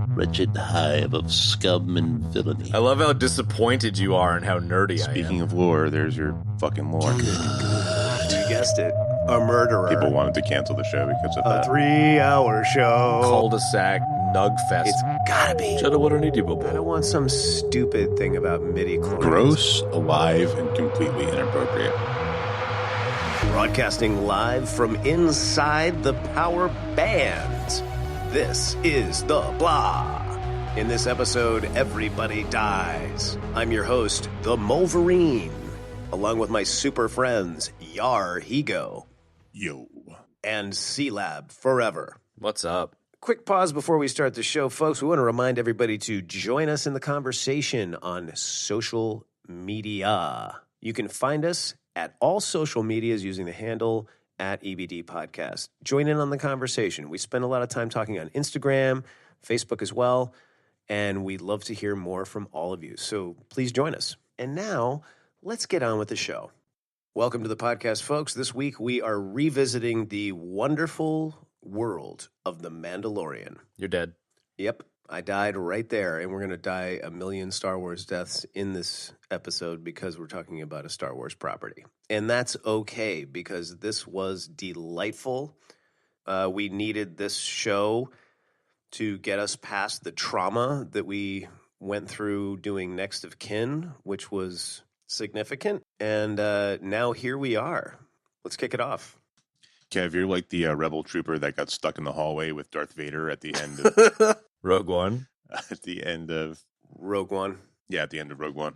Wretched hive of scum and villainy. I love how disappointed you are and how nerdy I am. Speaking of lore, there's your fucking lore. You guessed it. A murderer. People wanted to cancel the show because of A that. 3-hour show. Cul-de-sac nugfest. It's gotta be. I don't want some stupid thing about midi-chlorians. Gross, alive, and completely inappropriate. Broadcasting live from inside the power band. This is The Blah. In this episode, everybody dies. I'm your host, the Mulverine, along with my super friends, Yar Higo. Yo. And C-Lab Forever. What's up? Quick pause before we start the show, folks. We want to remind everybody to join us in the conversation on social media. You can find us at all social medias using the handle at EBD Podcast. Join in on the conversation. We spend a lot of time talking on Instagram, Facebook as well, and we'd love to hear more from all of you. So please join us. And now, let's get on with the show. Welcome to the podcast, folks. This week, we are revisiting the wonderful world of The Mandalorian. You're dead. Yep, I died right there, and we're going to die a million Star Wars deaths in this episode because we're talking about a Star Wars property. And that's okay, because this was delightful. We needed this show to get us past the trauma that we went through doing Next of Kin, which was significant. And now here we are. Let's kick it off. Kev, you're like the rebel trooper that got stuck in the hallway with Darth Vader at the end of... Rogue One. At the end of... Rogue One. Yeah, at the end of Rogue One.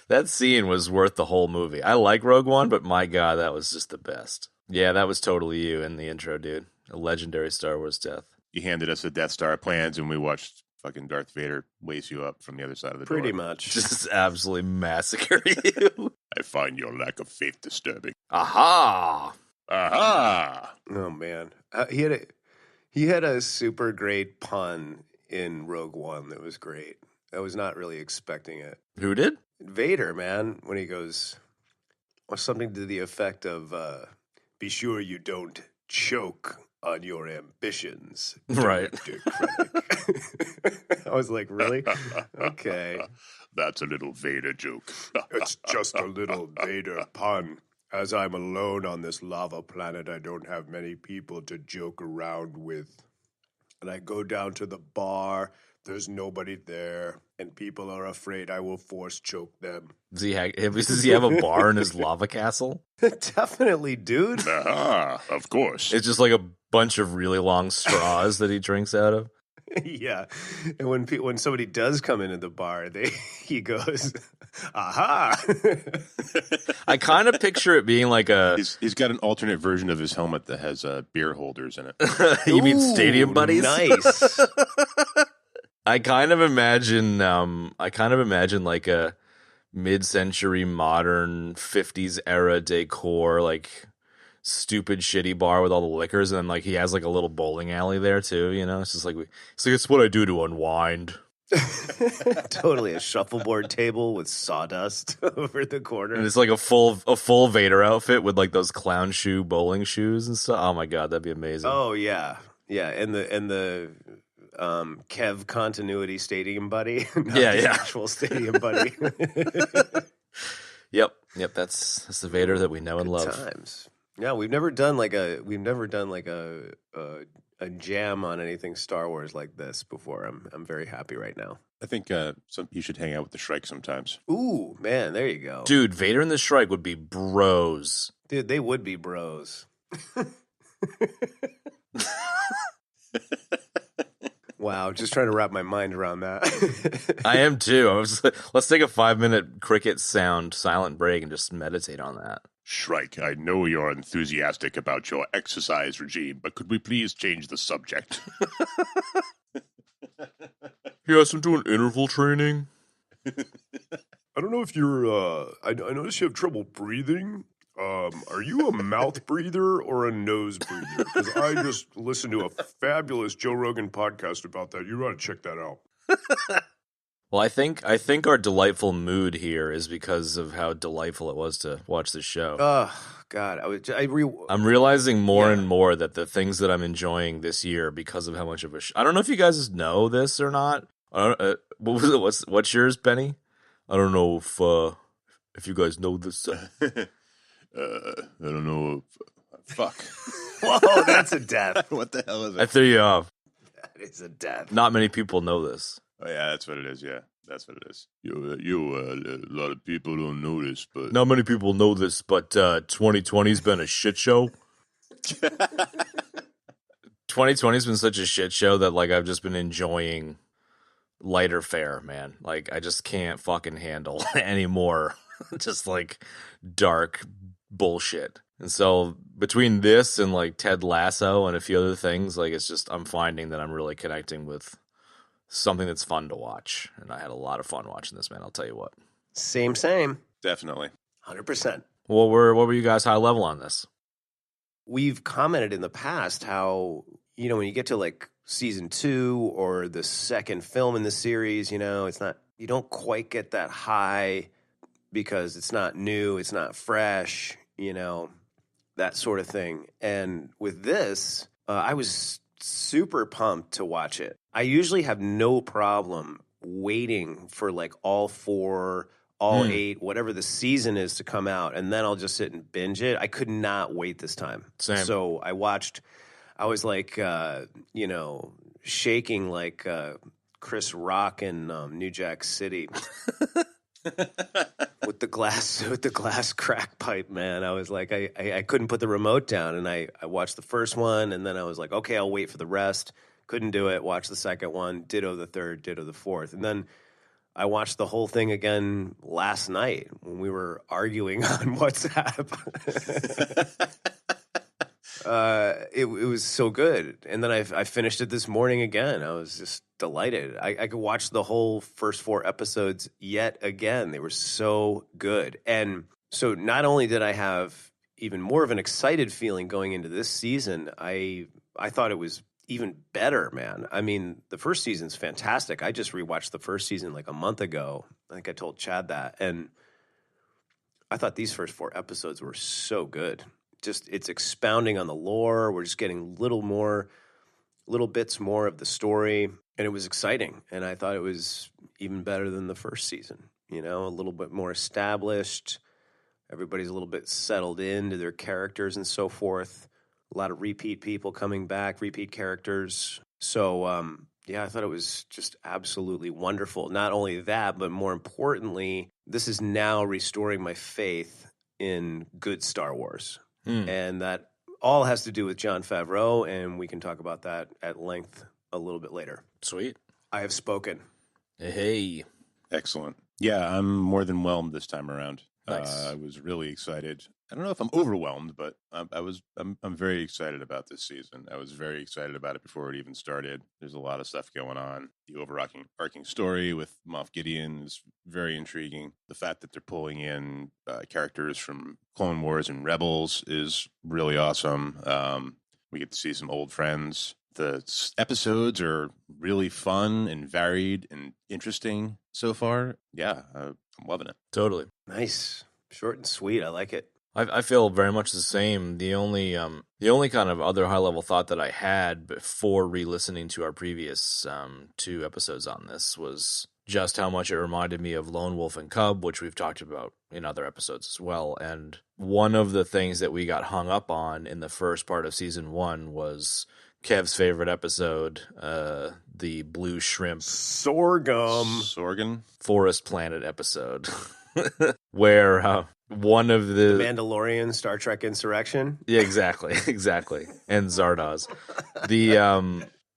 That scene was worth the whole movie. I like Rogue One, but my God, that was just the best. Yeah, that was totally you in the intro, dude. A legendary Star Wars death. You handed us the Death Star plans, and we watched fucking Darth Vader lace you up from the other side of the door. Pretty much. Just absolutely massacre you. I find your lack of faith disturbing. Aha! Aha! Oh, man. He had a super great pun in Rogue One that was great. I was not really expecting it. Who did? Vader, man, when he goes, or something to the effect of, be sure you don't choke on your ambitions. Right. I was like, really? Okay. That's a little Vader joke. It's just a little Vader pun. As I'm alone on this lava planet, I don't have many people to joke around with. And I go down to the bar, there's nobody there, and people are afraid I will force choke them. Does he have a bar in his lava castle? Definitely, dude. Aha, of course. It's just like a bunch of really long straws that he drinks out of. Yeah, and when somebody does come into the bar, he goes, "Aha!" I kind of picture it being like a. He's got an alternate version of his helmet that has beer holders in it. You mean Stadium Buddies? Nice. I kind of imagine like a mid-century modern 50s era decor, like stupid shitty bar with all the liquors, and then like he has like a little bowling alley there too, you know? It's just like it's what I do to unwind. Totally, a shuffleboard table with sawdust over the corner. And it's like a full Vader outfit with like those clown shoe bowling shoes and stuff. Oh my God, that'd be amazing. Oh yeah. Yeah, and the Kev continuity stadium buddy. Not the actual stadium buddy. Yep, that's the Vader that we know and love. Times. Yeah, we've never done like a jam on anything Star Wars like this before. I'm very happy right now. I think you should hang out with the Shrike sometimes. Ooh, man, there you go. Dude, Vader and the Shrike would be bros. Dude, they would be bros. Wow, just trying to wrap my mind around that. I am too. Let's take a 5-minute cricket sound silent break and just meditate on that. Shrike, I know you're enthusiastic about your exercise regime, but could we please change the subject? Yes, I'm doing interval training. I don't know if you're, I notice you have trouble breathing. Are you a mouth breather or a nose breather? Because I just listened to a fabulous Joe Rogan podcast about that. You ought to check that out. Well, I think our delightful mood here is because of how delightful it was to watch this show. Oh God, I'm realizing more Yeah. and more that the things that I'm enjoying this year because of how much of a I don't know if you guys know this or not. What was it? What's yours, Benny? I don't know if you guys know this. I don't know. Fuck. Whoa, that's a death. What the hell is I it? threw you off. That is a death. Not many people know this. Oh yeah, that's what it is. Yeah, that's what it is. A lot of people don't know this, but Not many people know this, but 2020's been a shit show. 2020's been such a shit show that like I've just been enjoying lighter fare, man. Like I just can't fucking handle anymore. Just like dark bullshit. And so between this and like Ted Lasso and a few other things, like it's just I'm finding that I'm really connecting with something that's fun to watch. And I had a lot of fun watching this, man. I'll tell you what. Same. definitely. 100%. What were you guys high level on this? We've commented in the past how, when you get to like season 2 or the second film in the series, it's not, you don't quite get that high because it's not new, it's not fresh, that sort of thing. And with this, I was super pumped to watch it. I usually have no problem waiting for like all 4, all 8, whatever the season is to come out, and then I'll just sit and binge it. I could not wait this time. Same. So I was like, shaking like Chris Rock in New Jack City. with the glass crack pipe, man. I was like, I couldn't put the remote down, and I watched the first one, and then I was like, okay, I'll wait for the rest. Couldn't do it. Watched the second one, ditto the third, ditto the fourth, and then I watched the whole thing again last night when we were arguing on WhatsApp. It was so good, and then I finished it this morning again. I was just delighted. I could watch the whole first 4 episodes yet again. They were so good, and so not only did I have even more of an excited feeling going into this season, I thought it was even better, man. I mean, the first season's fantastic. I just rewatched the first season like a month ago. I think I told Chad that, and I thought these first 4 episodes were so good. Just it's expounding on the lore. We're just getting little bits more of the story, and it was exciting. And I thought it was even better than the first season. A little bit more established. Everybody's a little bit settled into their characters and so forth. A lot of repeat people coming back, repeat characters. So I thought it was just absolutely wonderful. Not only that, but more importantly, this is now restoring my faith in good Star Wars. And that all has to do with Jon Favreau, and we can talk about that at length a little bit later. Sweet. I have spoken. Hey. Excellent. Yeah, I'm more than whelmed this time around. Nice. I was really excited. I don't know if I'm overwhelmed, but I'm very excited about this season. I was very excited about it before it even started. There's a lot of stuff going on. The overarching story with Moff Gideon is very intriguing. The fact that they're pulling in characters from Clone Wars and Rebels is really awesome. We get to see some old friends. The episodes are really fun and varied and interesting so far. Yeah, I'm loving it. Totally. Nice. Short and sweet. I like it. I feel very much the same. The only kind of other high level thought that I had before re-listening to our previous 2 episodes on this was just how much it reminded me of Lone Wolf and Cub, which we've talked about in other episodes as well. And one of the things that we got hung up on in the first part of season 1 was Kev's favorite episode, the Blue Shrimp Sorghum Forest Planet episode, where one of the Mandalorian, Star Trek Insurrection. Yeah, exactly, and Zardoz.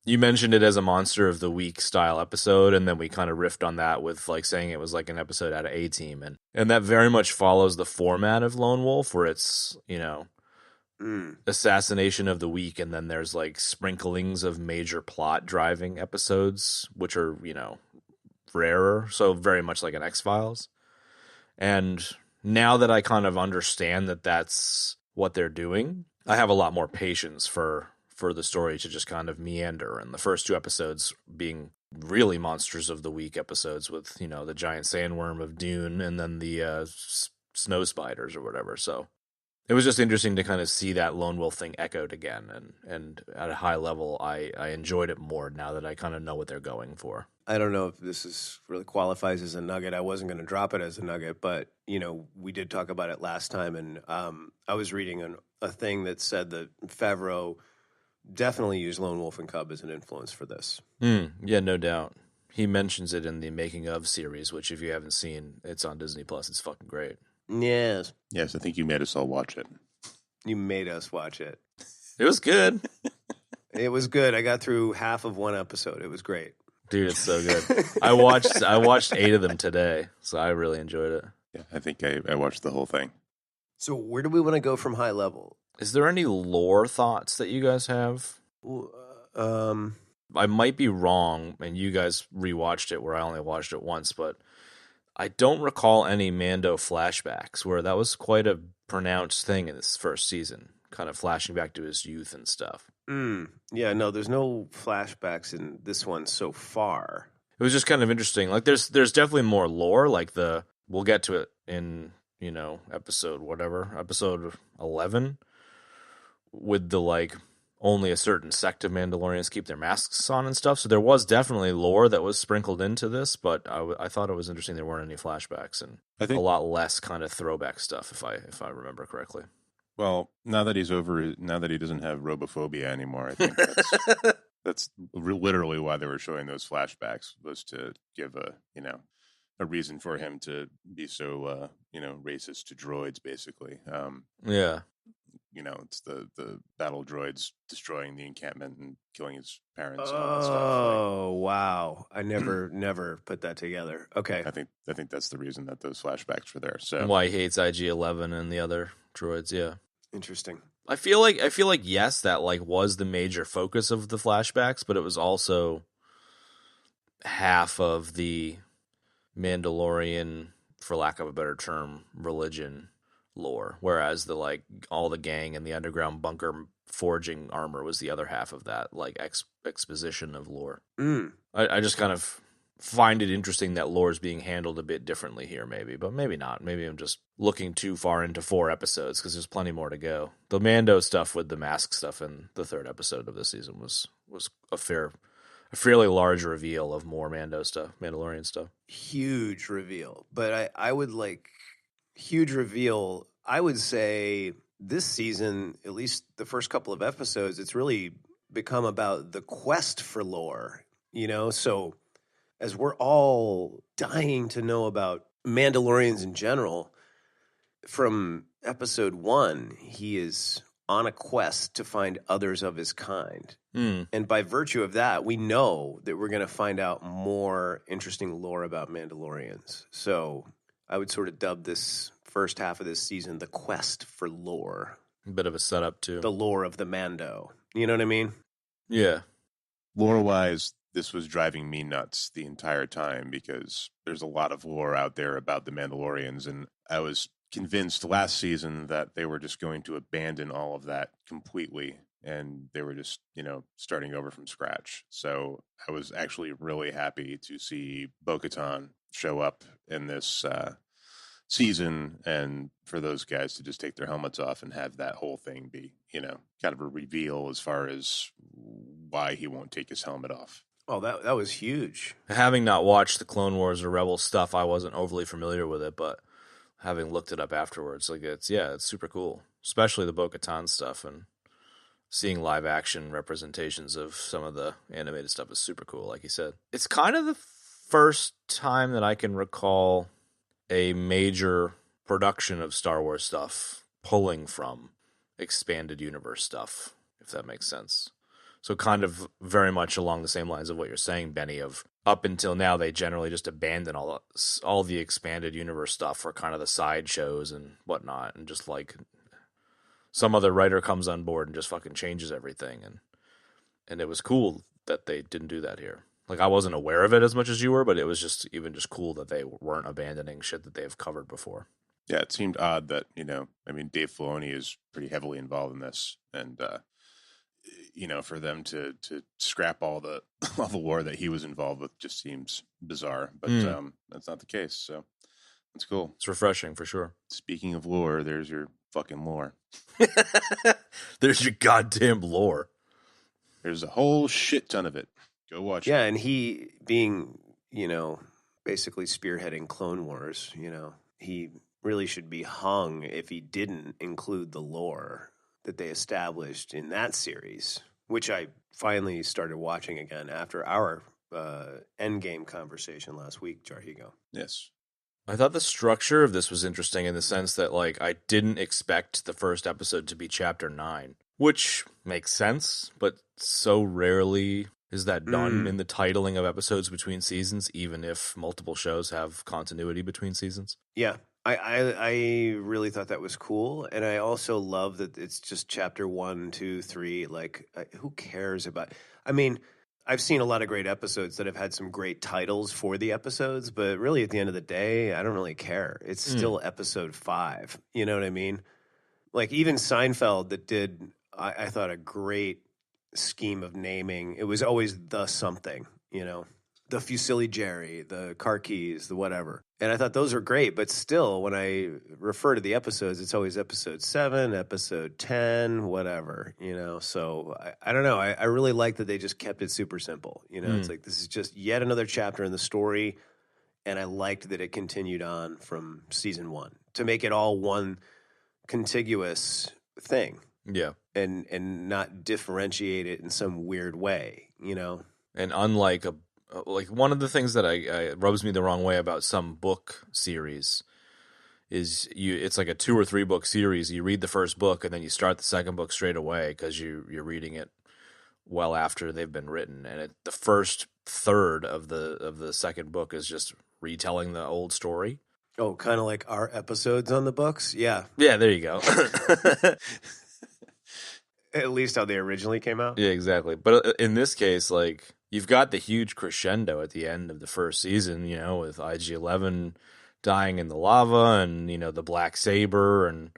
You mentioned it as a Monster of the Week style episode, and then we kind of riffed on that with like saying it was like an episode out of A-Team, and that very much follows the format of Lone Wolf, where it's assassination of the week, and then there's like sprinklings of major plot driving episodes, which are rarer, so very much like an X-Files. And now that I kind of understand that that's what they're doing, I have a lot more patience for the story to just kind of meander. And the first 2 episodes being really Monsters of the Week episodes with, the giant sandworm of Dune and then the snow spiders or whatever. So it was just interesting to kind of see that lone wolf thing echoed again. And at a high level, I enjoyed it more now that I kind of know what they're going for. I don't know if this really qualifies as a nugget. I wasn't going to drop it as a nugget, but, we did talk about it last time. And I was reading a thing that said that Favreau definitely used Lone Wolf and Cub as an influence for this. Yeah, no doubt. He mentions it in the Making of series, which if you haven't seen, it's on Disney Plus. It's fucking great. Yes. Yes, I think you made us all watch it. You made us watch it. It was good. It was good. I got through half of one episode. It was great. Dude, it's so good. I watched 8 of them today, so I really enjoyed it. Yeah, I think I watched the whole thing. So where do we want to go from high level? Is there any lore thoughts that you guys have? I might be wrong, and you guys rewatched it where I only watched it once, but I don't recall any Mando flashbacks where that was quite a pronounced thing in this first season, kind of flashing back to his youth and stuff. Yeah, no, there's no flashbacks in this one so far. It was just kind of interesting. Like, there's definitely more lore. Like we'll get to it in episode 11, with the only a certain sect of Mandalorians keep their masks on and stuff. So there was definitely lore that was sprinkled into this, but I thought it was interesting there weren't any flashbacks and I think a lot less kind of throwback stuff, if I remember correctly. Well, now that he doesn't have robophobia anymore, I think that's literally why they were showing those flashbacks, was to give a reason for him to be so racist to droids, basically. Yeah. It's the battle droids destroying the encampment and killing his parents and all that stuff. Oh, wow. I never put that together. Okay. I think that's the reason that those flashbacks were there. So and why he hates IG-11 and the other droids, yeah. Interesting. I feel like yes, that was the major focus of the flashbacks, but it was also half of the Mandalorian, for lack of a better term, religion lore, whereas the all the gang and the underground bunker forging armor was the other half of that exposition of lore. I just kind of find it interesting that lore is being handled a bit differently here, but maybe not. Maybe I'm just looking too far into 4 episodes because there's plenty more to go. The Mando stuff with the mask stuff in the 3rd episode of this season was a fairly large reveal of more Mandalorian stuff. Huge reveal, but I would huge reveal. I would say this season, at least the first couple of episodes, it's really become about the quest for lore, So as we're all dying to know about Mandalorians in general, from episode 1, he is on a quest to find others of his kind. And by virtue of that, we know that we're going to find out more interesting lore about Mandalorians. So I would sort of dub this first half of this season the quest for lore. A bit of a setup, too. The lore of the Mando. You know what I mean? Yeah. Lore-wise, this was driving me nuts the entire time because there's a lot of lore out there about the Mandalorians, and I was convinced last season that they were just going to abandon all of that completely, and they were just, starting over from scratch. So I was actually really happy to see Bo-Katan show up in this season, and for those guys to just take their helmets off and have that whole thing be, kind of a reveal as far as why he won't take his helmet off. Oh, that was huge. Having not watched the Clone Wars or Rebel stuff, I wasn't overly familiar with it, but having looked it up afterwards, it's super cool, especially the Bo-Katan stuff, and seeing live action representations of some of the animated stuff is super cool, like you said. It's kind of the first time that I can recall a major production of Star Wars stuff pulling from expanded universe stuff, if that makes sense. So kind of very much along the same lines of what you're saying, Benny, of up until now, they generally just abandon all the expanded universe stuff for kind of the side shows and whatnot, and just some other writer comes on board and just fucking changes everything. And it was cool that they didn't do that here. I wasn't aware of it as much as you were, but it was just cool that they weren't abandoning shit that they've covered before. Yeah, it seemed odd that, Dave Filoni is pretty heavily involved in this, and for them to scrap all the all the lore that he was involved with just seems bizarre. But that's not the case. So that's cool. It's refreshing for sure. Speaking of lore, there's your fucking lore. There's your goddamn lore. There's a whole shit ton of it. Go watch it. Yeah, and he being, basically spearheading Clone Wars, he really should be hung if he didn't include the lore that they established in that series, which I finally started watching again after our Endgame conversation last week, Jarhigo. Yes. I thought the structure of this was interesting in the sense that, I didn't expect the first episode to be Chapter 9, which makes sense, but so rarely is that done in the titling of episodes between seasons, even if multiple shows have continuity between seasons. Yeah, I really thought that was cool, and I also love that it's just Chapter 1, 2, 3. Who cares about? I mean, I've seen a lot of great episodes that have had some great titles for the episodes, but really at the end of the day, I don't really care. It's still episode 5. You know what I mean? Even Seinfeld that did, I thought, a great scheme of naming. It was always the something, the Fusilli Jerry, the car keys, the whatever. And I thought those are great, but still, when I refer to the episodes, it's always episode 7, episode 10, whatever, So I don't know. I really like that they just kept it super simple. It's like this is just yet another chapter in the story, and I liked that it continued on from season 1 to make it all one contiguous thing. Yeah. And not differentiate it in some weird way, And unlike one of the things that I rubs me the wrong way about some book series is it's like a 2 or 3 book series. You read the first book and then you start the second book straight away because you're reading it well after they've been written. And the first third of the second book is just retelling the old story. Oh, kind of like our episodes on the books? Yeah. Yeah, there you go. At least how they originally came out. Yeah, exactly. But in this case, you've got the huge crescendo at the end of the first season, with IG-11 dying in the lava and, the Black Saber. And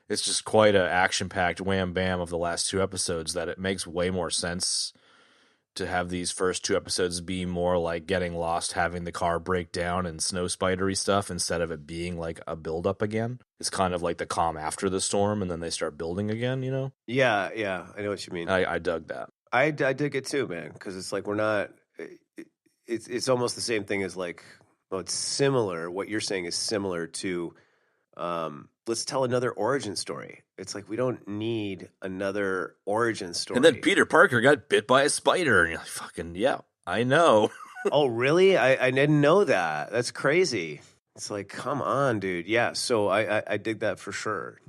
it's just quite a action-packed wham-bam of the last 2 episodes that it makes way more sense to have these first 2 episodes be more like getting lost, having the car break down and snow spidery stuff instead of it being like a build-up again. It's kind of like the calm after the storm and then they start building again, Yeah, I know what you mean. I dug that. I dig it too, man, because it's we're not. It's almost the same thing as it's similar. What you're saying is similar to. Let's tell another origin story. It's we don't need another origin story. And then Peter Parker got bit by a spider, and you're like, "Fucking yeah, I know." Oh, really? I didn't know that. That's crazy. It's come on, dude. Yeah. So I dig that for sure.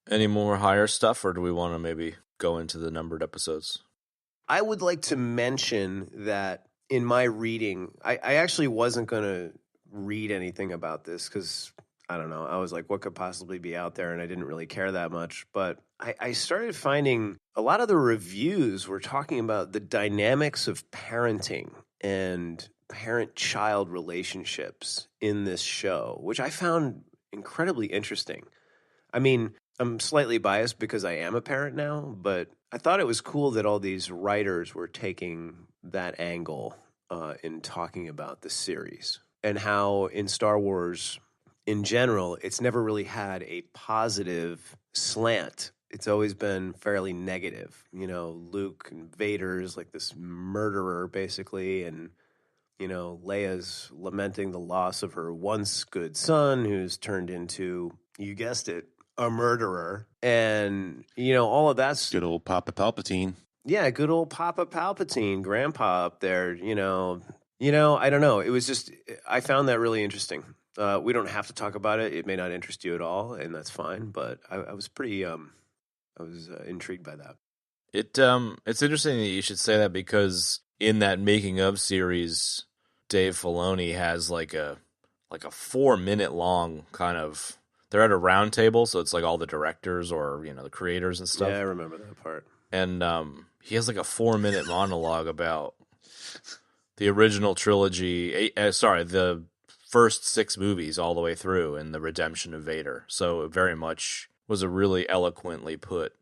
Any more higher stuff, or do we want to maybe go into the numbered episodes? I would like to mention that in my reading, I actually wasn't going to read anything about this because, I don't know, I was like, what could possibly be out there? And I didn't really care that much. But I started finding a lot of the reviews were talking about the dynamics of parenting and parent-child relationships in this show, which I found incredibly interesting. I mean, I'm slightly biased because I am a parent now, but I thought it was cool that all these writers were taking that angle in talking about the series and how in Star Wars in general, it's never really had a positive slant. It's always been fairly negative. Luke and Vader's this murderer basically, and Leia's lamenting the loss of her once good son who's turned into, you guessed it, a murderer. And, all of that's... Good old Papa Palpatine. Yeah, good old Papa Palpatine, Grandpa up there, I don't know. It was just, I found that really interesting. We don't have to talk about it. It may not interest you at all, and that's fine. But I was pretty, I was intrigued by that. It's interesting that you should say that because in that making of series, Dave Filoni has like a 4-minute long kind of. They're at a round table, so it's all the directors or the creators and stuff. Yeah, I remember that part. And he has a 4-minute monologue about the original trilogy. The first 6 movies all the way through and the redemption of Vader. So it very much was a really eloquently put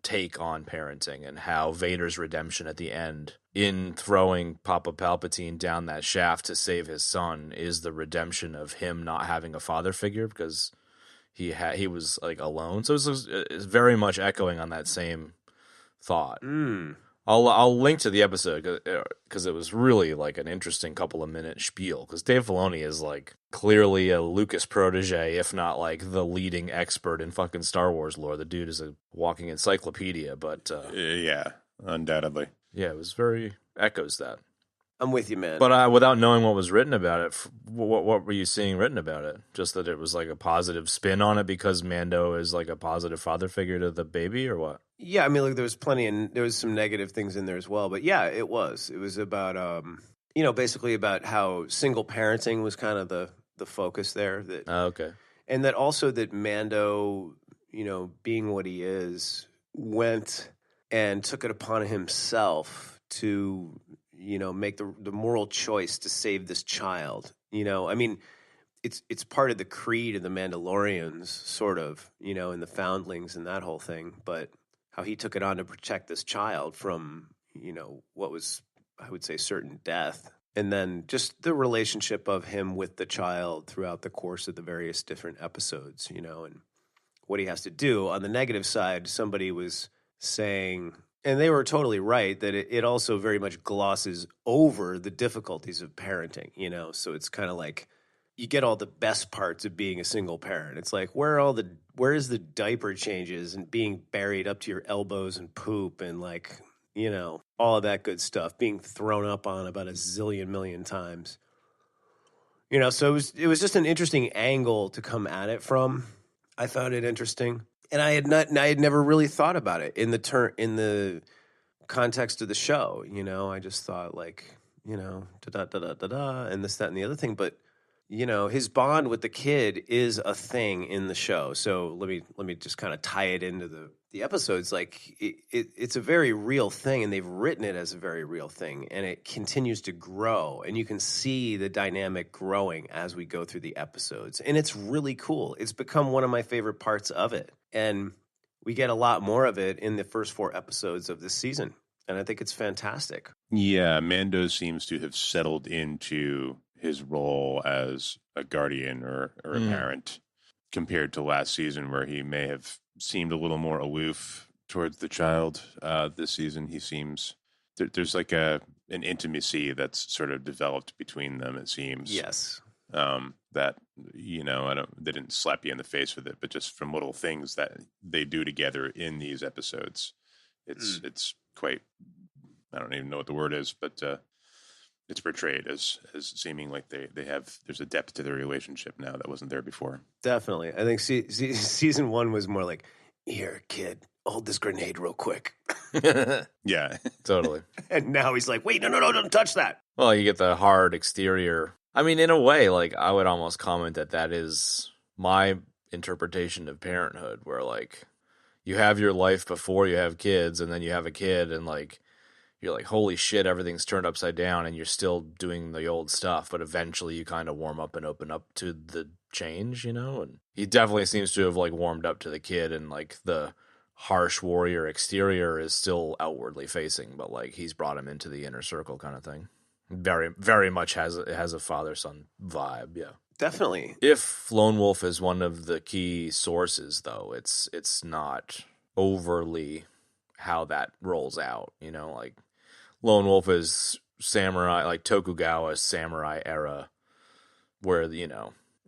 take on parenting, and how Vader's redemption at the end in throwing Papa Palpatine down that shaft to save his son is the redemption of him not having a father figure because he was like alone. So it's very much echoing on that same thought. I'll link to the episode because it was really like an interesting couple of minute spiel, because Dave Filoni is like clearly a Lucas protege, if not like the leading expert in fucking Star Wars lore. The dude is a walking encyclopedia, but yeah, undoubtedly. Yeah, it was very echoes that. I'm with you, man. But without knowing what was written about it, what were you seeing written about it? Just that it was like a positive spin on it because Mando is like a positive father figure to the baby, or what? Yeah, I mean, like there was some negative things in there as well, but yeah, it was about basically about how single parenting was kind of the focus there. That okay, and that also that Mando, being what he is, went and took it upon himself to make the moral choice to save this child. I mean, it's part of the creed of the Mandalorians, sort of, and the foundlings and that whole thing, but how he took it on to protect this child from, what was, I would say, certain death. And then just the relationship of him with the child throughout the course of the various different episodes, and what he has to do. On the negative side, somebody was saying, and they were totally right, that it also very much glosses over the difficulties of parenting, So it's kind of like you get all the best parts of being a single parent. It's like, where is the diaper changes and being buried up to your elbows and poop and like, all of that good stuff, being thrown up on about a zillion million times. So it was just an interesting angle to come at it from. I found it interesting. And I had never really thought about it in the context of the show. I just thought like, da da da da da, and this, that, and the other thing. But his bond with the kid is a thing in the show. So let me just kind of tie it into the episodes. Like it's a very real thing, and they've written it as a very real thing, and it continues to grow. And you can see the dynamic growing as we go through the episodes, and it's really cool. It's become one of my favorite parts of it, and we get a lot more of it in the first 4 episodes of this season, and I think it's fantastic. Yeah, Mando seems to have settled into his role as a guardian or a parent compared to last season, where he may have seemed a little more aloof towards the child. This season, he seems there's like an intimacy that's sort of developed between them. It seems, yes, that they didn't slap you in the face with it, but just from little things that they do together in these episodes, it's quite. I don't even know what the word is, but it's portrayed as seeming like there's a depth to their relationship now that wasn't there before. Definitely. I think season 1 was more like, here, kid, hold this grenade real quick. Yeah, totally. And now he's like, wait, no, don't touch that. Well, you get the hard exterior. I mean, in a way, like I would almost comment that is my interpretation of parenthood, where like you have your life before you have kids, and then you have a kid, and like you're like, holy shit, everything's turned upside down, and you're still doing the old stuff, but eventually you kind of warm up and open up to the change, and he definitely seems to have like warmed up to the kid, and like the harsh warrior exterior is still outwardly facing, but like he's brought him into the inner circle kind of thing. Very, very much has a father-son vibe, yeah. Definitely. If Lone Wolf is one of the key sources, though, it's not overly how that rolls out, like Lone Wolf is samurai, like Tokugawa samurai era, where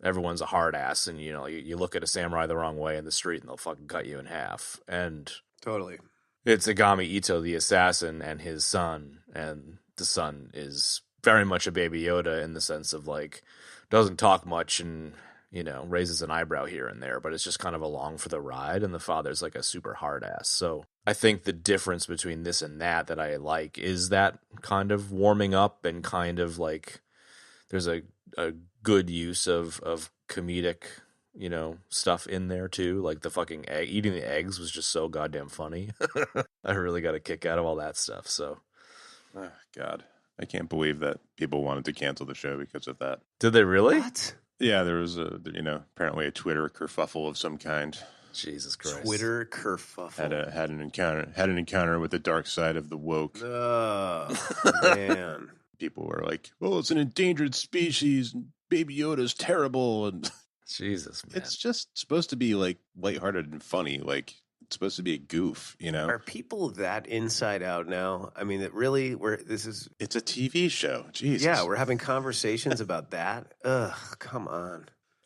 everyone's a hard ass, and you look at a samurai the wrong way in the street, and they'll fucking cut you in half. And totally, it's Agami Ito, the assassin, and his son, and the son is very much a Baby Yoda in the sense of like doesn't talk much and raises an eyebrow here and there, but it's just kind of along for the ride, and the father's like a super hard ass. So I think the difference between this and that I like is that kind of warming up, and kind of like there's a good use of comedic, stuff in there too. Like the fucking eating the eggs was just so goddamn funny. I really got a kick out of all that stuff. So, oh, God, I can't believe that people wanted to cancel the show because of that. Did they really? What? Yeah, there was apparently a Twitter kerfuffle of some kind. Jesus Christ. Twitter kerfuffle. Had an encounter with the dark side of the woke. Oh, man. People were like, "Well, it's an endangered species. And Baby Yoda's terrible." And Jesus, man. it's just supposed to be like lighthearted and funny. Like it's supposed to be a goof, you know? Are people that inside out now? I mean, it really, It's a TV show. Jesus. yeah, we're having conversations about that. Ugh, come on.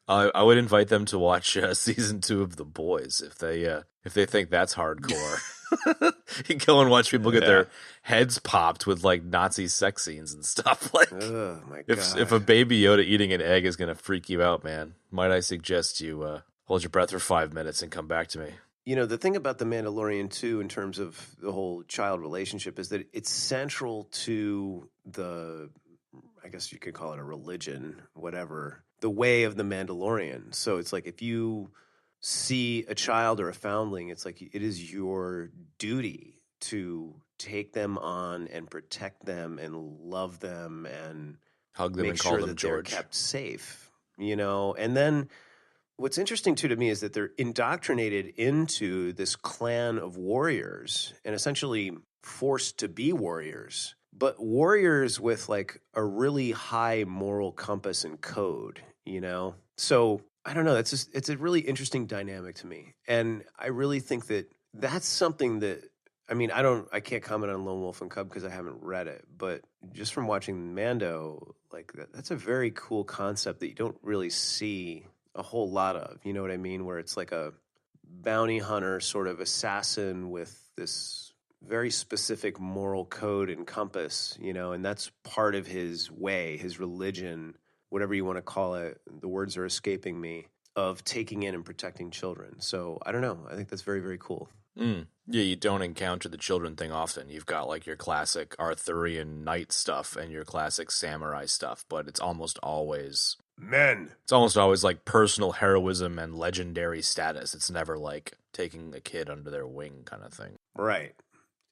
I would invite them to watch season 2 of The Boys if they think that's hardcore. You go and watch people get their heads popped with like Nazi sex scenes and stuff. Like, Oh my God. if a Baby Yoda eating an egg is going to freak you out, man, might I suggest you hold your breath for 5 minutes and come back to me. You know, the thing about The Mandalorian, too, in terms of the whole child relationship is that it's central to I guess you could call it a religion, whatever, the way of the Mandalorian. So it's like if you see a child or a foundling, it's like it is your duty to take them on and protect them and love them and Hug them make and call sure them that George. they're kept safe, you know? And then what's interesting, too, to me is that they're indoctrinated into this clan of warriors and essentially forced to be warriors, but warriors with like a really high moral compass and code, you know? So I don't know. It's a really interesting dynamic to me. And I really think that that's something that, I mean, I can't comment on Lone Wolf and Cub because I haven't read it, but just from watching Mando, like that's a very cool concept that you don't really see a whole lot of, you know what I mean? Where it's like a bounty hunter sort of assassin with this very specific moral code and compass, you know, and that's part of his way, his religion, whatever you want to call it. The words are escaping me, of taking in and protecting children. So I don't know. I think that's very, very cool. Yeah, you don't encounter the children thing often. You've got like your classic Arthurian knight stuff and your classic samurai stuff, but it's almost always Men. It's almost always like personal heroism and legendary status. It's never like taking a kid under their wing kind of thing. Right.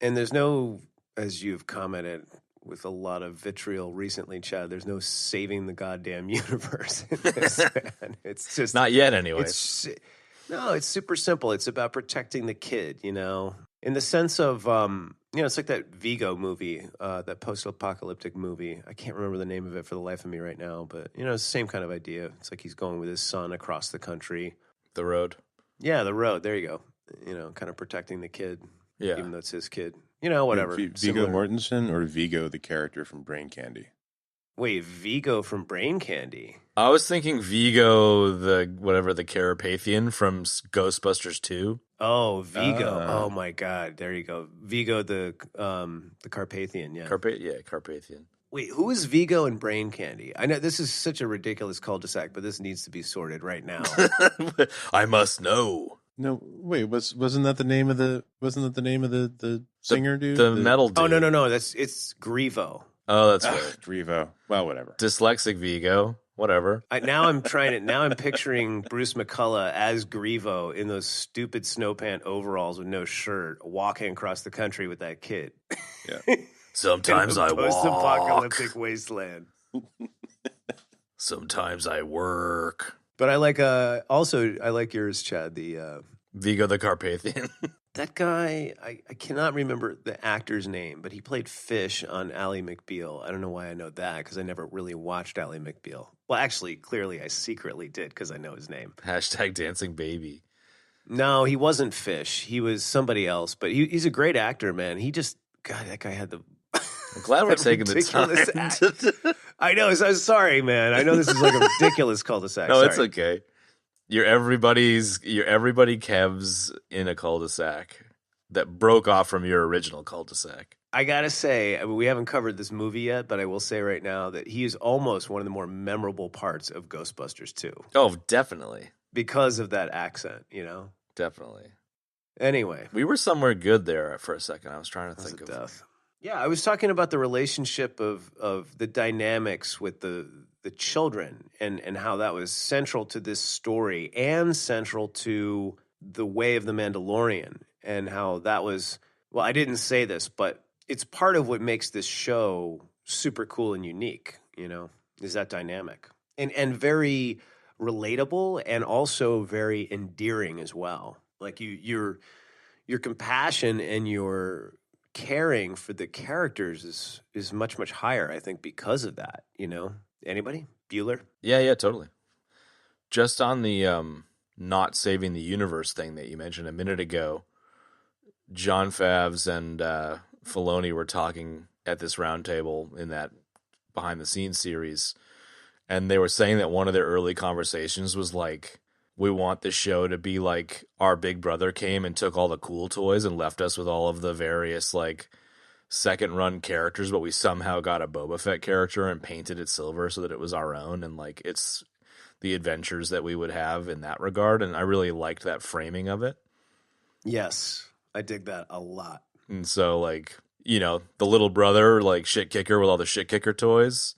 And there's no, as you've commented with a lot of vitriol recently, Chad, there's no saving the goddamn universe in this, man. It's just Not yet, anyway. It's super simple. It's about protecting the kid, you know, in the sense of, it's like that Vigo movie, that post-apocalyptic movie. I can't remember the name of it for the life of me right now, but, it's the same kind of idea. It's like he's going with his son across the country. The Road. Yeah, The Road. There you go. Kind of protecting the kid, Yeah. even though it's his kid. Whatever. Viggo Mortensen or Vigo, the character from Brain Candy? Wait, Vigo from Brain Candy? I was thinking Vigo, the Carpathian from Ghostbusters 2. Oh, Vigo. Oh, my God. There you go. Vigo, the Carpathian, yeah. Carpathian. Wait, who is Vigo in Brain Candy? I know this is such a ridiculous cul-de-sac, but this needs to be sorted right now. I must know. No, wait, wasn't that the name of the singer dude? The metal dude. Oh, no. It's Grevo. Oh, that's right. Grevo. Well, whatever. Dyslexic Vigo. Whatever. Now I'm picturing Bruce McCullough as Grevo in those stupid snow pant overalls with no shirt, walking across the country with that kid. Yeah. Sometimes I walk. Post-apocalyptic wasteland. Sometimes I work. But I like I like yours, Chad. The Vigo the Carpathian. that guy, I cannot remember the actor's name, but he played Fish on Ally McBeal. I don't know why I know that because I never really watched Ally McBeal. Well, actually, clearly I secretly did because I know his name. # dancing baby. No, he wasn't Fish. He was somebody else. But he's a great actor, man. That guy had the. I'm glad we're taking the time. I know. So I'm sorry, man. I know this is like a ridiculous cul-de-sac. No, Sorry. it's okay. You're everybody Kev's in a cul-de-sac that broke off from your original cul-de-sac. I gotta say, we haven't covered this movie yet, but I will say right now that he is almost one of the more memorable parts of Ghostbusters 2. Oh, definitely. Because of that accent, Definitely. Anyway. We were somewhere good there for a second. I was trying to think of death. Yeah, I was talking about the relationship of the dynamics with the children and how that was central to this story and central to the way of the Mandalorian and how that was, well, I didn't say this, but it's part of what makes this show super cool and unique, is that dynamic. And very relatable and also very endearing as well. Like your compassion and your caring for the characters is much, much higher, I think, because of that, you know? Anybody? Bueller? Yeah, totally. Just on the not saving the universe thing that you mentioned a minute ago, Jon Favreau and Filoni were talking at this roundtable in that behind-the-scenes series, and they were saying that one of their early conversations was like, we want this show to be like our big brother came and took all the cool toys and left us with all of the various like second-run characters, but we somehow got a Boba Fett character and painted it silver so that it was our own, and like it's the adventures that we would have in that regard, and I really liked that framing of it. Yes, I dig that a lot. And so, like, you know, the little brother, like, shit kicker with all the shit kicker toys,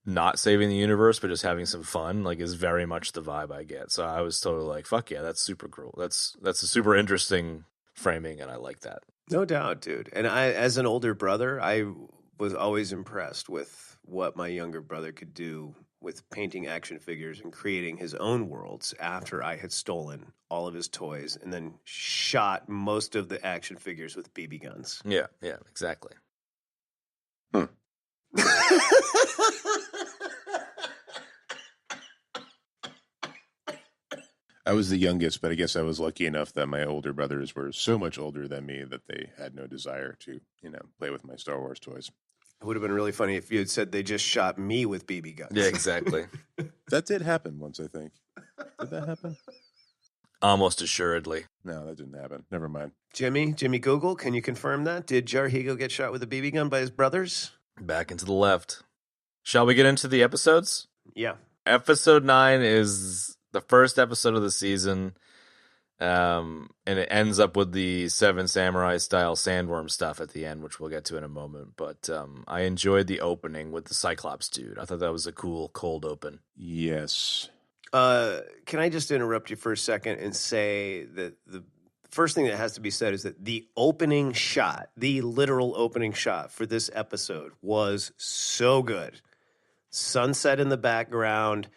not saving the universe, but just having some fun, like, is very much the vibe I get. So I was totally like, fuck yeah, that's super cool. That's a super interesting framing, and I like that. No doubt, dude. And I, as an older brother, I was always impressed with what my younger brother could do with painting action figures and creating his own worlds after I had stolen all of his toys and then shot most of the action figures with BB guns. Yeah, exactly. I was the youngest, but I guess I was lucky enough that my older brothers were so much older than me that they had no desire to, you know, play with my Star Wars toys. It would have been really funny if you had said they just shot me with BB guns. Yeah, exactly. That did happen once, I think. Did that happen? Almost assuredly. No, that didn't happen. Never mind. Jimmy Google, can you confirm that? Did Jarhigo get shot with a BB gun by his brothers? Back into the left. Shall we get into the episodes? Yeah. Episode 9 is the first episode of the season, and it ends up with the Seven Samurai style sandworm stuff at the end, which we'll get to in a moment. But I enjoyed the opening with the Cyclops dude. I thought that was a cool cold open. Yes. Can I just interrupt you for a second and say that the first thing that has to be said is that the opening shot, the literal opening shot for this episode was so good. Sunset in the background.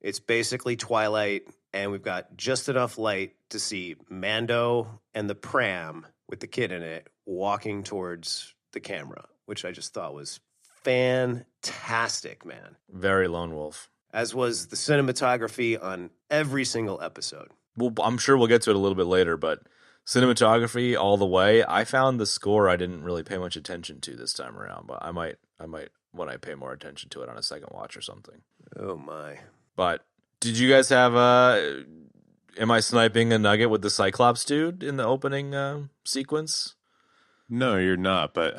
It's basically twilight, and we've got just enough light to see Mando and the pram with the kid in it walking towards the camera, which I just thought was fantastic, man. Very Lone Wolf. As was the cinematography on every single episode. Well, I'm sure we'll get to it a little bit later, but cinematography all the way. I found the score I didn't really pay much attention to this time around, but I might when I pay more attention to it on a second watch or something. Oh my. But did you guys have am I sniping a nugget with the Cyclops dude in the opening sequence? No, you're not. But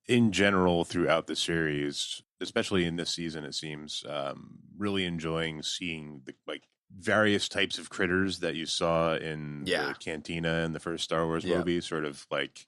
in general, throughout the series, especially in this season, it seems, really enjoying seeing the various types of critters that you saw in the Cantina in the first Star Wars movie, sort of like,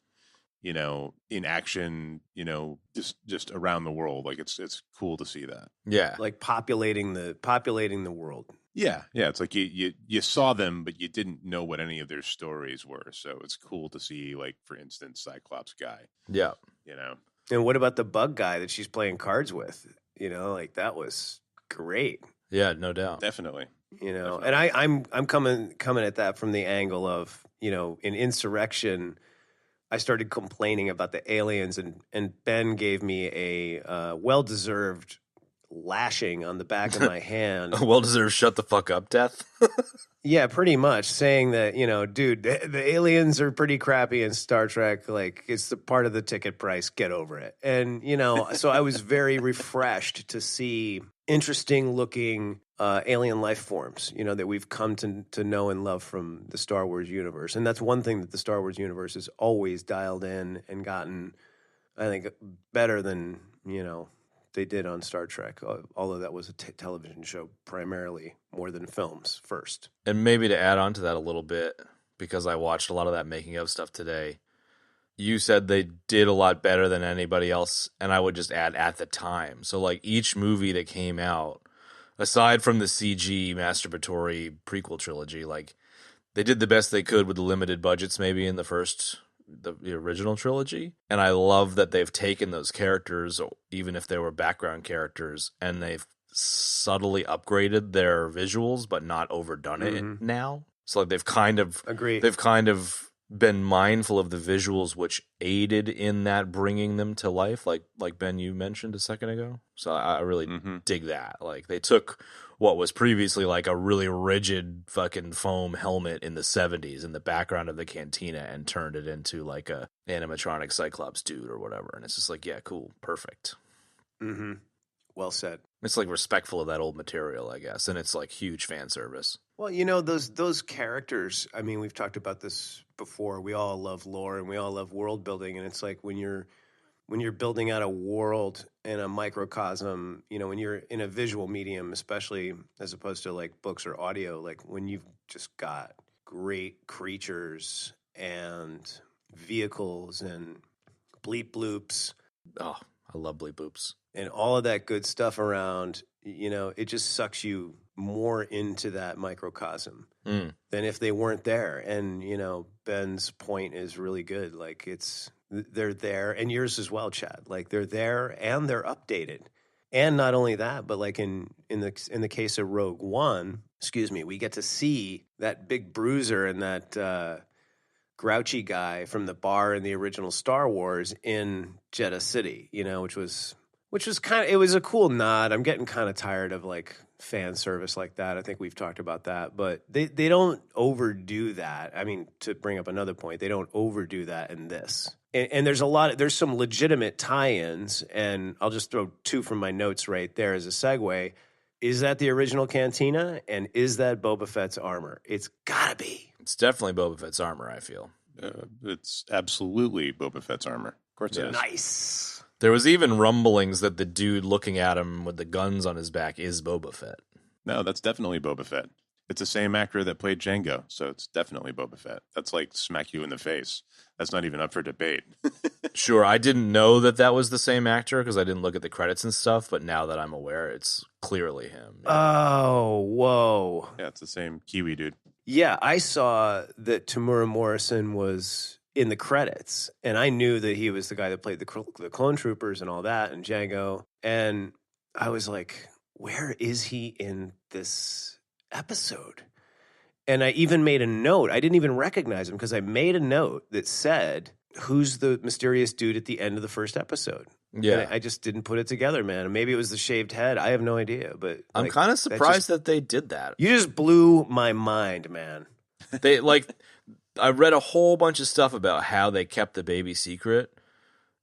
you know, in action, you know, just around the world. Like it's cool to see that. Yeah. Like populating the world. Yeah. It's like you saw them, but you didn't know what any of their stories were. So it's cool to see, like, for instance, Cyclops guy. Yeah. You know. And what about the bug guy that she's playing cards with? You know, like that was great. Yeah, no doubt. Definitely. You know, definitely. And I'm coming at that from the angle of, you know, in Insurrection, I started complaining about the aliens, and Ben gave me a well-deserved lashing on the back of my hand. A well-deserved shut the fuck up death? Yeah, pretty much, saying that, you know, dude, the aliens are pretty crappy in Star Trek. Like, it's the part of the ticket price. Get over it. And, you know, so I was very refreshed to see interesting-looking alien life forms, you know, that we've come to know and love from the Star Wars universe. And that's one thing that the Star Wars universe has always dialed in and gotten, I think, better than, you know, they did on Star Trek, although that was a television show primarily more than films first. And maybe to add on to that a little bit, because I watched a lot of that making of stuff today, you said they did a lot better than anybody else, and I would just add at the time. So, like, each movie that came out, aside from the CG masturbatory prequel trilogy, like, they did the best they could with the limited budgets maybe in the original trilogy. And I love that they've taken those characters, even if they were background characters, and they've subtly upgraded their visuals but not overdone it now. So like they've kind of been mindful of the visuals which aided in that bringing them to life, like Ben, you mentioned a second ago. So I really dig that. Like they took what was previously like a really rigid fucking foam helmet in the 70s in the background of the cantina and turned it into like a animatronic Cyclops dude or whatever. And it's just like, yeah, cool, perfect. Mm-hmm. Well said. It's like respectful of that old material, I guess, and it's like huge fan service. Well, you know, those characters, I mean, we've talked about this before. We all love lore and we all love world building, and it's like when you're building out a world in a microcosm, you know, when you're in a visual medium, especially as opposed to like books or audio, like when you've just got great creatures and vehicles and bleep bloops. Oh, I love bleep bloops. And all of that good stuff around, you know, it just sucks you more into that microcosm than if they weren't there. And, you know, Ben's point is really good. Like they're there, and yours as well, Chad. Like they're there and they're updated. And not only that, but like in the case of Rogue One, we get to see that big bruiser and that grouchy guy from the bar in the original Star Wars in Jeddah City, you know, which was kind of, it was a cool nod. I'm getting kind of tired of like fan service like that. I think we've talked about that, but they don't overdo that. I mean, to bring up another point, they don't overdo that in this. And there's some legitimate tie-ins, and I'll just throw two from my notes right there as a segue. Is that the original cantina? And is that Boba Fett's armor? It's gotta be. It's definitely Boba Fett's armor, I feel. It's absolutely Boba Fett's armor. Of course it is. Nice. There was even rumblings that the dude looking at him with the guns on his back is Boba Fett. No, that's definitely Boba Fett. It's the same actor that played Jango, so it's definitely Boba Fett. That's like smack you in the face. That's not even up for debate. Sure, I didn't know that was the same actor because I didn't look at the credits and stuff, but now that I'm aware, it's clearly him. Oh, whoa. Yeah, it's the same Kiwi dude. Yeah, I saw that Temuera Morrison was in the credits, and I knew that he was the guy that played the clone troopers and all that, and Jango, and I was like, where is he in this episode? And I even made a note. I didn't even recognize him because I made a note that said, who's the mysterious dude at the end of the first episode? Yeah. And I just didn't put it together, man. And maybe it was the shaved head. I have no idea. But I'm kind of surprised that they did that. You just blew my mind, man. I read a whole bunch of stuff about how they kept the baby secret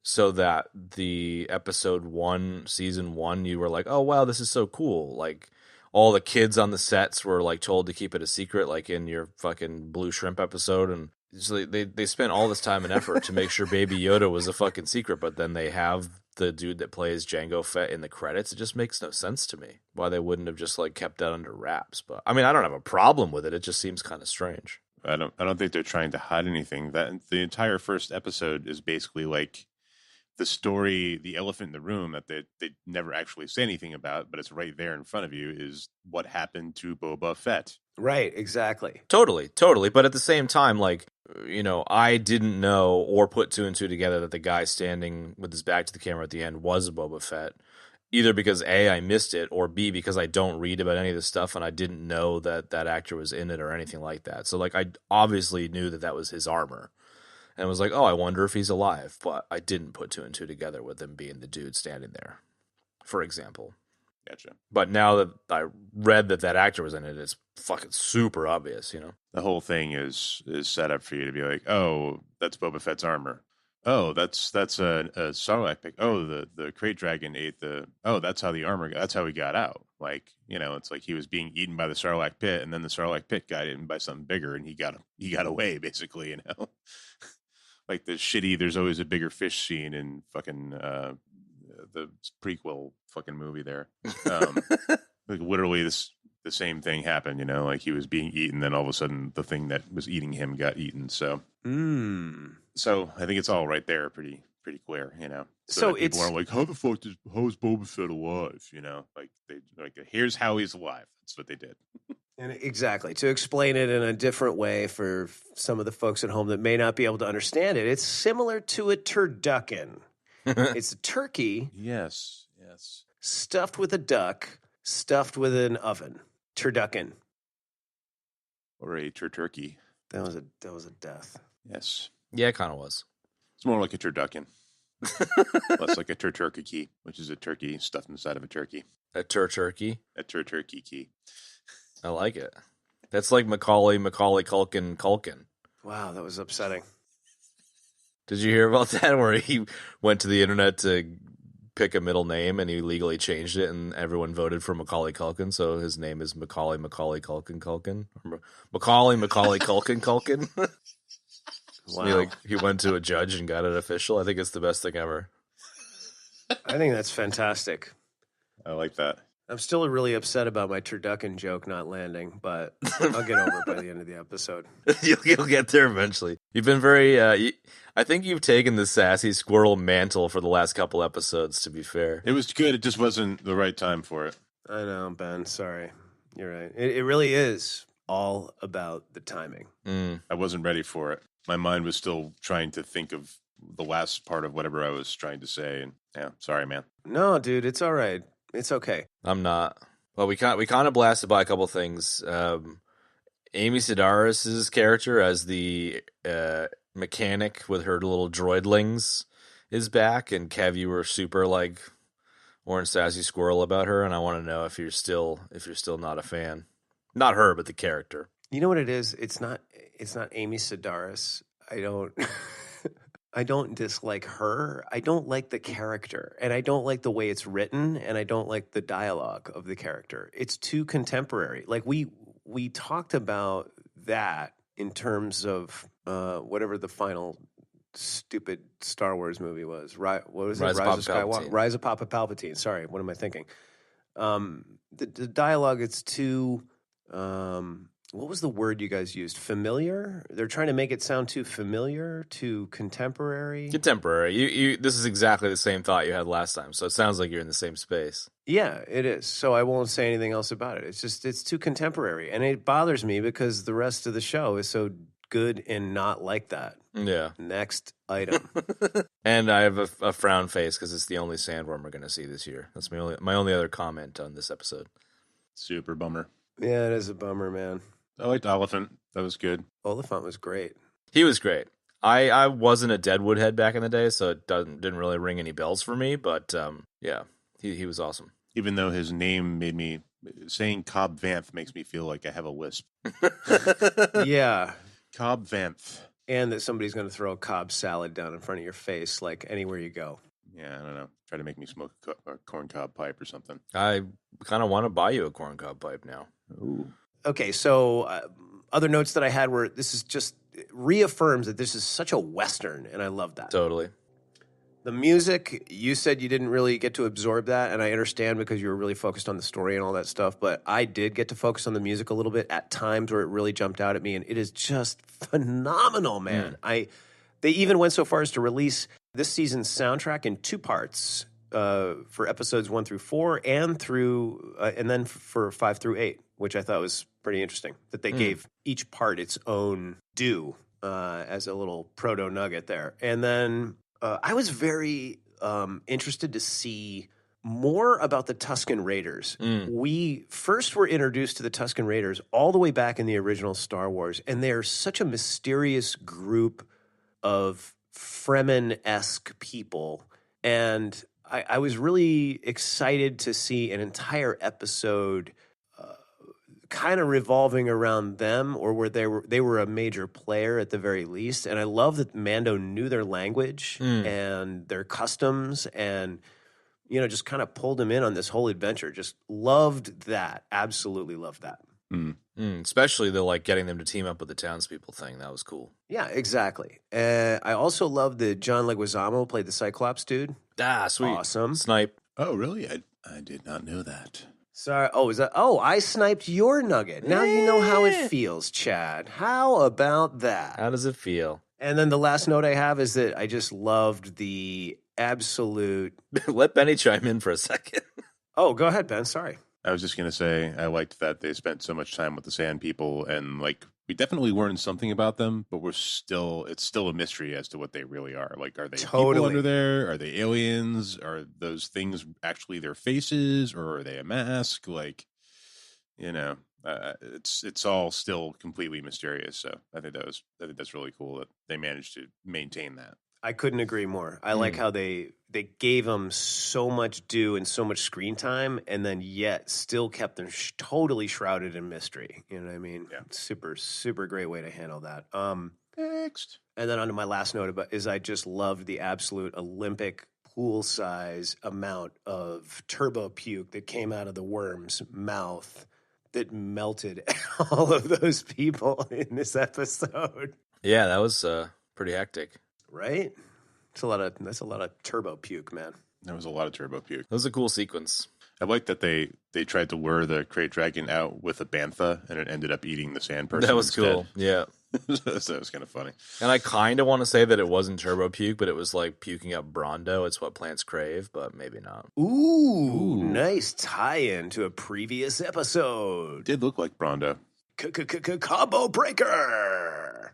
so that the episode 1, season 1, you were like, oh, wow, this is so cool. Like, all the kids on the sets were like told to keep it a secret, like in your fucking Blue Shrimp episode. And so they spent all this time and effort to make sure Baby Yoda was a fucking secret, but then they have the dude that plays Jango Fett in the credits. It just makes no sense to me why they wouldn't have just like kept that under wraps. But I mean, I don't have a problem with it. It just seems kind of strange. I don't think they're trying to hide anything. That the entire first episode is basically like the story, the elephant in the room that they never actually say anything about, but it's right there in front of you, is what happened to Boba Fett. Right, exactly. Totally. But at the same time, like, you know, I didn't know or put two and two together that the guy standing with his back to the camera at the end was a Boba Fett. Either because A, I missed it, or B, because I don't read about any of this stuff and I didn't know that actor was in it or anything like that. So, like, I obviously knew that was his armor. And was like, oh, I wonder if he's alive. But I didn't put two and two together with him being the dude standing there, for example. Gotcha. But now that I read that actor was in it, it's fucking super obvious, you know? The whole thing is set up for you to be like, oh, that's Boba Fett's armor. Oh, that's a Sarlacc pit. Oh, the crate dragon ate that's how the armor, that's how he got out. Like, you know, it's like he was being eaten by the Sarlacc pit, and then the Sarlacc pit got eaten by something bigger, and he got away, basically, you know? Like the shitty, there's always a bigger fish scene in fucking the prequel fucking movie there. Like literally the same thing happened, you know, like he was being eaten, then all of a sudden the thing that was eating him got eaten. So so I think it's all right there, pretty clear, you know. So people are like, how is Boba Fett alive? You know, like here's how he's alive. That's what they did. And exactly. To explain it in a different way for some of the folks at home that may not be able to understand it, it's similar to a turducken. It's a turkey. Yes. Stuffed with a duck, stuffed with an oven. Turducken. or a turkey. That was a death. Yes. Yeah, it kind of was. It's more like a turducken. Less like a turkey, which is a turkey stuffed inside of a turkey. A turkey. A turkey key. I like it. That's like Macaulay, Culkin. Wow, that was upsetting. Did you hear about that? Where he went to the internet to pick a middle name and he legally changed it, and everyone voted for Macaulay Culkin, so his name is Macaulay Culkin. Or Macaulay Culkin. Wow. He went to a judge and got it official. I think it's the best thing ever. I think that's fantastic. I like that. I'm still really upset about my turducken joke not landing, but I'll get over it by the end of the episode. You'll get there eventually. You've been very. I think you've taken the sassy squirrel mantle for the last couple episodes. To be fair, It was good. It just wasn't the right time for it. I know, Ben. Sorry. You're right. It really is all about the timing. I wasn't ready for it. My mind was still trying to think of the last part of whatever I was trying to say. And yeah, sorry, man. No, dude, it's all right. It's okay. I'm not. Well, we kind of blasted by a couple things. Amy Sedaris' character as the mechanic with her little droidlings is back, and Kev, you were super like orange sassy squirrel about her, and I want to know if you're still not a fan. Not her, but the character. You know what it is? It's not Amy Sedaris. I don't dislike her. I don't like the character, and I don't like the way it's written, and I don't like the dialogue of the character. It's too contemporary. Like we talked about that in terms of whatever the final stupid Star Wars movie was. What was it? Rise of Skywalker. Rise of Papa Palpatine. Sorry, what am I thinking? The dialogue, it's too what was the word you guys used? Familiar? They're trying to make it sound too familiar, too contemporary. Contemporary. You. This is exactly the same thought you had last time, so it sounds like you're in the same space. Yeah, it is. So I won't say anything else about it. It's too contemporary, and it bothers me because the rest of the show is so good and not like that. Yeah. Next item. And I have a frown face because it's the only sandworm we're going to see this year. That's my only other comment on this episode. Super bummer. Yeah, it is a bummer, man. I liked Olyphant. That was good. Olyphant was great. He was great. I wasn't a Deadwood head back in the day, so it didn't really ring any bells for me. But yeah, he was awesome. Even though his name made me saying Cobb Vanth makes me feel like I have a lisp. Yeah. Cobb Vanth. And that somebody's going to throw a Cobb salad down in front of your face, like anywhere you go. Yeah, I don't know. Try to make me smoke a corn cob pipe or something. I kind of want to buy you a corncob pipe now. Ooh. Okay, so other notes that I had were this is just reaffirms that this is such a Western, and I love that. Totally. The music, you said you didn't really get to absorb that, and I understand because you were really focused on the story and all that stuff, but I did get to focus on the music a little bit at times where it really jumped out at me, and it is just phenomenal, man. They even went so far as to release this season's soundtrack in 2 parts for episodes 1 through 4 and then for 5 through 8, which I thought was pretty interesting, that they gave each part its own due as a little proto nugget there. And then I was very interested to see more about the Tusken Raiders. We first were introduced to the Tusken Raiders all the way back in the original Star Wars, and they're such a mysterious group of Fremen-esque people. And I was really excited to see an entire episode kind of revolving around them, or where they were a major player at the very least. And I love that Mando knew their language and their customs, and just kind of pulled them in on this whole adventure. Just loved that. Absolutely loved that. Especially the getting them to team up with the townspeople thing. That was cool. Yeah, exactly. I also loved that John Leguizamo played the Cyclops dude. Ah, sweet. Awesome. Snipe. Oh, really? I did not know that. Sorry. Oh, is that? Oh, I sniped your nugget. Now you know how it feels, Chad. How about that? How does it feel? And then the last note I have is that I just loved the absolute. Let Benny chime in for a second. Oh, go ahead, Ben. Sorry. I was just going to say, I liked that they spent so much time with the Sand People, and we definitely learned something about them, but it's still a mystery as to what they really are. Are they people under there? Are they aliens? Are those things actually their faces, or are they a mask? It's all still completely mysterious. So I think that's really cool that they managed to maintain that. I couldn't agree more. I like how they gave him so much due and so much screen time, and then yet still kept them totally shrouded in mystery. You know what I mean? Yeah. Super, super great way to handle that. Next. And then on to my last note is I just loved the absolute Olympic pool size amount of turbo puke that came out of the worm's mouth that melted all of those people in this episode. Yeah, that was pretty hectic. Right? That's a lot of turbo puke, man. There was a lot of turbo puke. That was a cool sequence. I like that they tried to lure the Krayt Dragon out with a bantha, and it ended up eating the sand person. That was instead. cool. Yeah. So that was kind of funny. And I kind of want to say that it wasn't turbo puke, but it was like puking up Brawndo. It's what plants crave, but maybe not. Ooh. Nice tie-in to a previous episode. Did look like Brawndo. Combo breaker.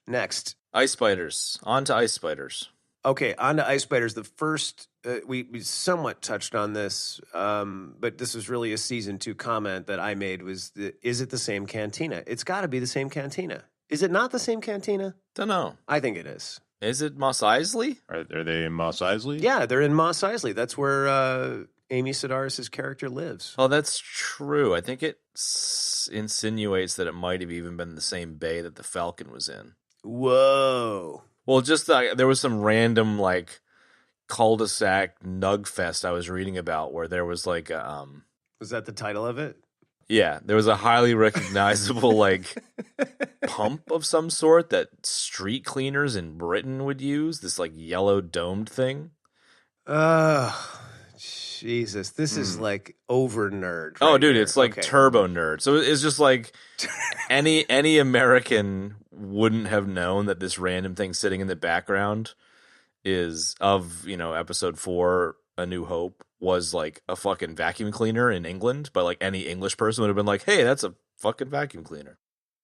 Next. Ice spiders. On to ice spiders. Okay, on to ice spiders. The first, we somewhat touched on this, but this was really a season 2 comment that I made was, is it the same cantina? It's got to be the same cantina. Is it not the same cantina? Don't know. I think it is. Is it Mos Eisley? Are they in Mos Eisley? Yeah, they're in Mos Eisley. That's where Amy Sedaris' character lives. Oh, that's true. I think it insinuates that it might have even been the same bay that the Falcon was in. Whoa. Well, just there was some random like cul-de-sac nug fest I was reading about where there was like a Was that the title of it? yeah, there was a highly recognizable like pump of some sort that street cleaners in Britain would use, this like yellow domed thing. Jesus, this is like over nerd. Oh, right dude, here. it's like Okay. turbo nerd. So it's just like any American wouldn't have known that this random thing sitting in the background is of, episode 4, A New Hope, was like a fucking vacuum cleaner in England, but like any English person would have been like, hey, that's a fucking vacuum cleaner.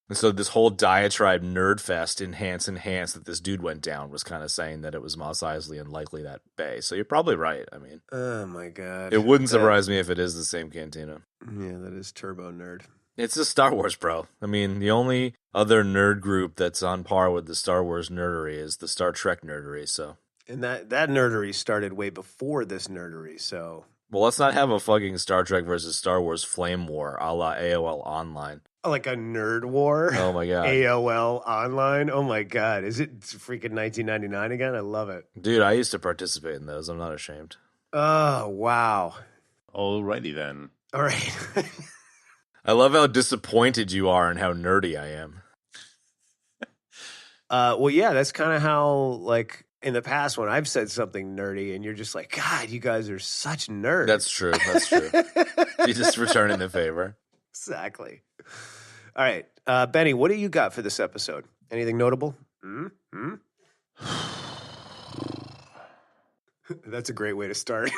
And so this whole diatribe nerd fest enhance that this dude went down was kind of saying that it was Mos Eisley and likely that bay. So you're probably right. I mean, Oh my god. it wouldn't surprise me if it is the same cantina. Yeah, that is turbo nerd. It's the Star Wars, bro. I mean, the only other nerd group that's on par with the Star Wars nerdery is the Star Trek nerdery. So, And that nerdery started way before this nerdery, so well, let's not have a fucking Star Trek versus Star Wars flame war a la AOL Online. like a nerd war. Oh my god, AOL online. Oh my god. Is it freaking 1999 again? I love it. dude! I used to participate in those. I'm not ashamed. Oh, wow. Alrighty then. All right. I love how disappointed you are and how nerdy I am. Well, yeah, that's kind of how, like, in the past when I've said something nerdy and you're just like, God, you guys are such nerds. That's true. That's true. You're just returning the favor. Exactly. All right. Benny, what do you got for this episode? Anything notable? Hmm? That's a great way to start.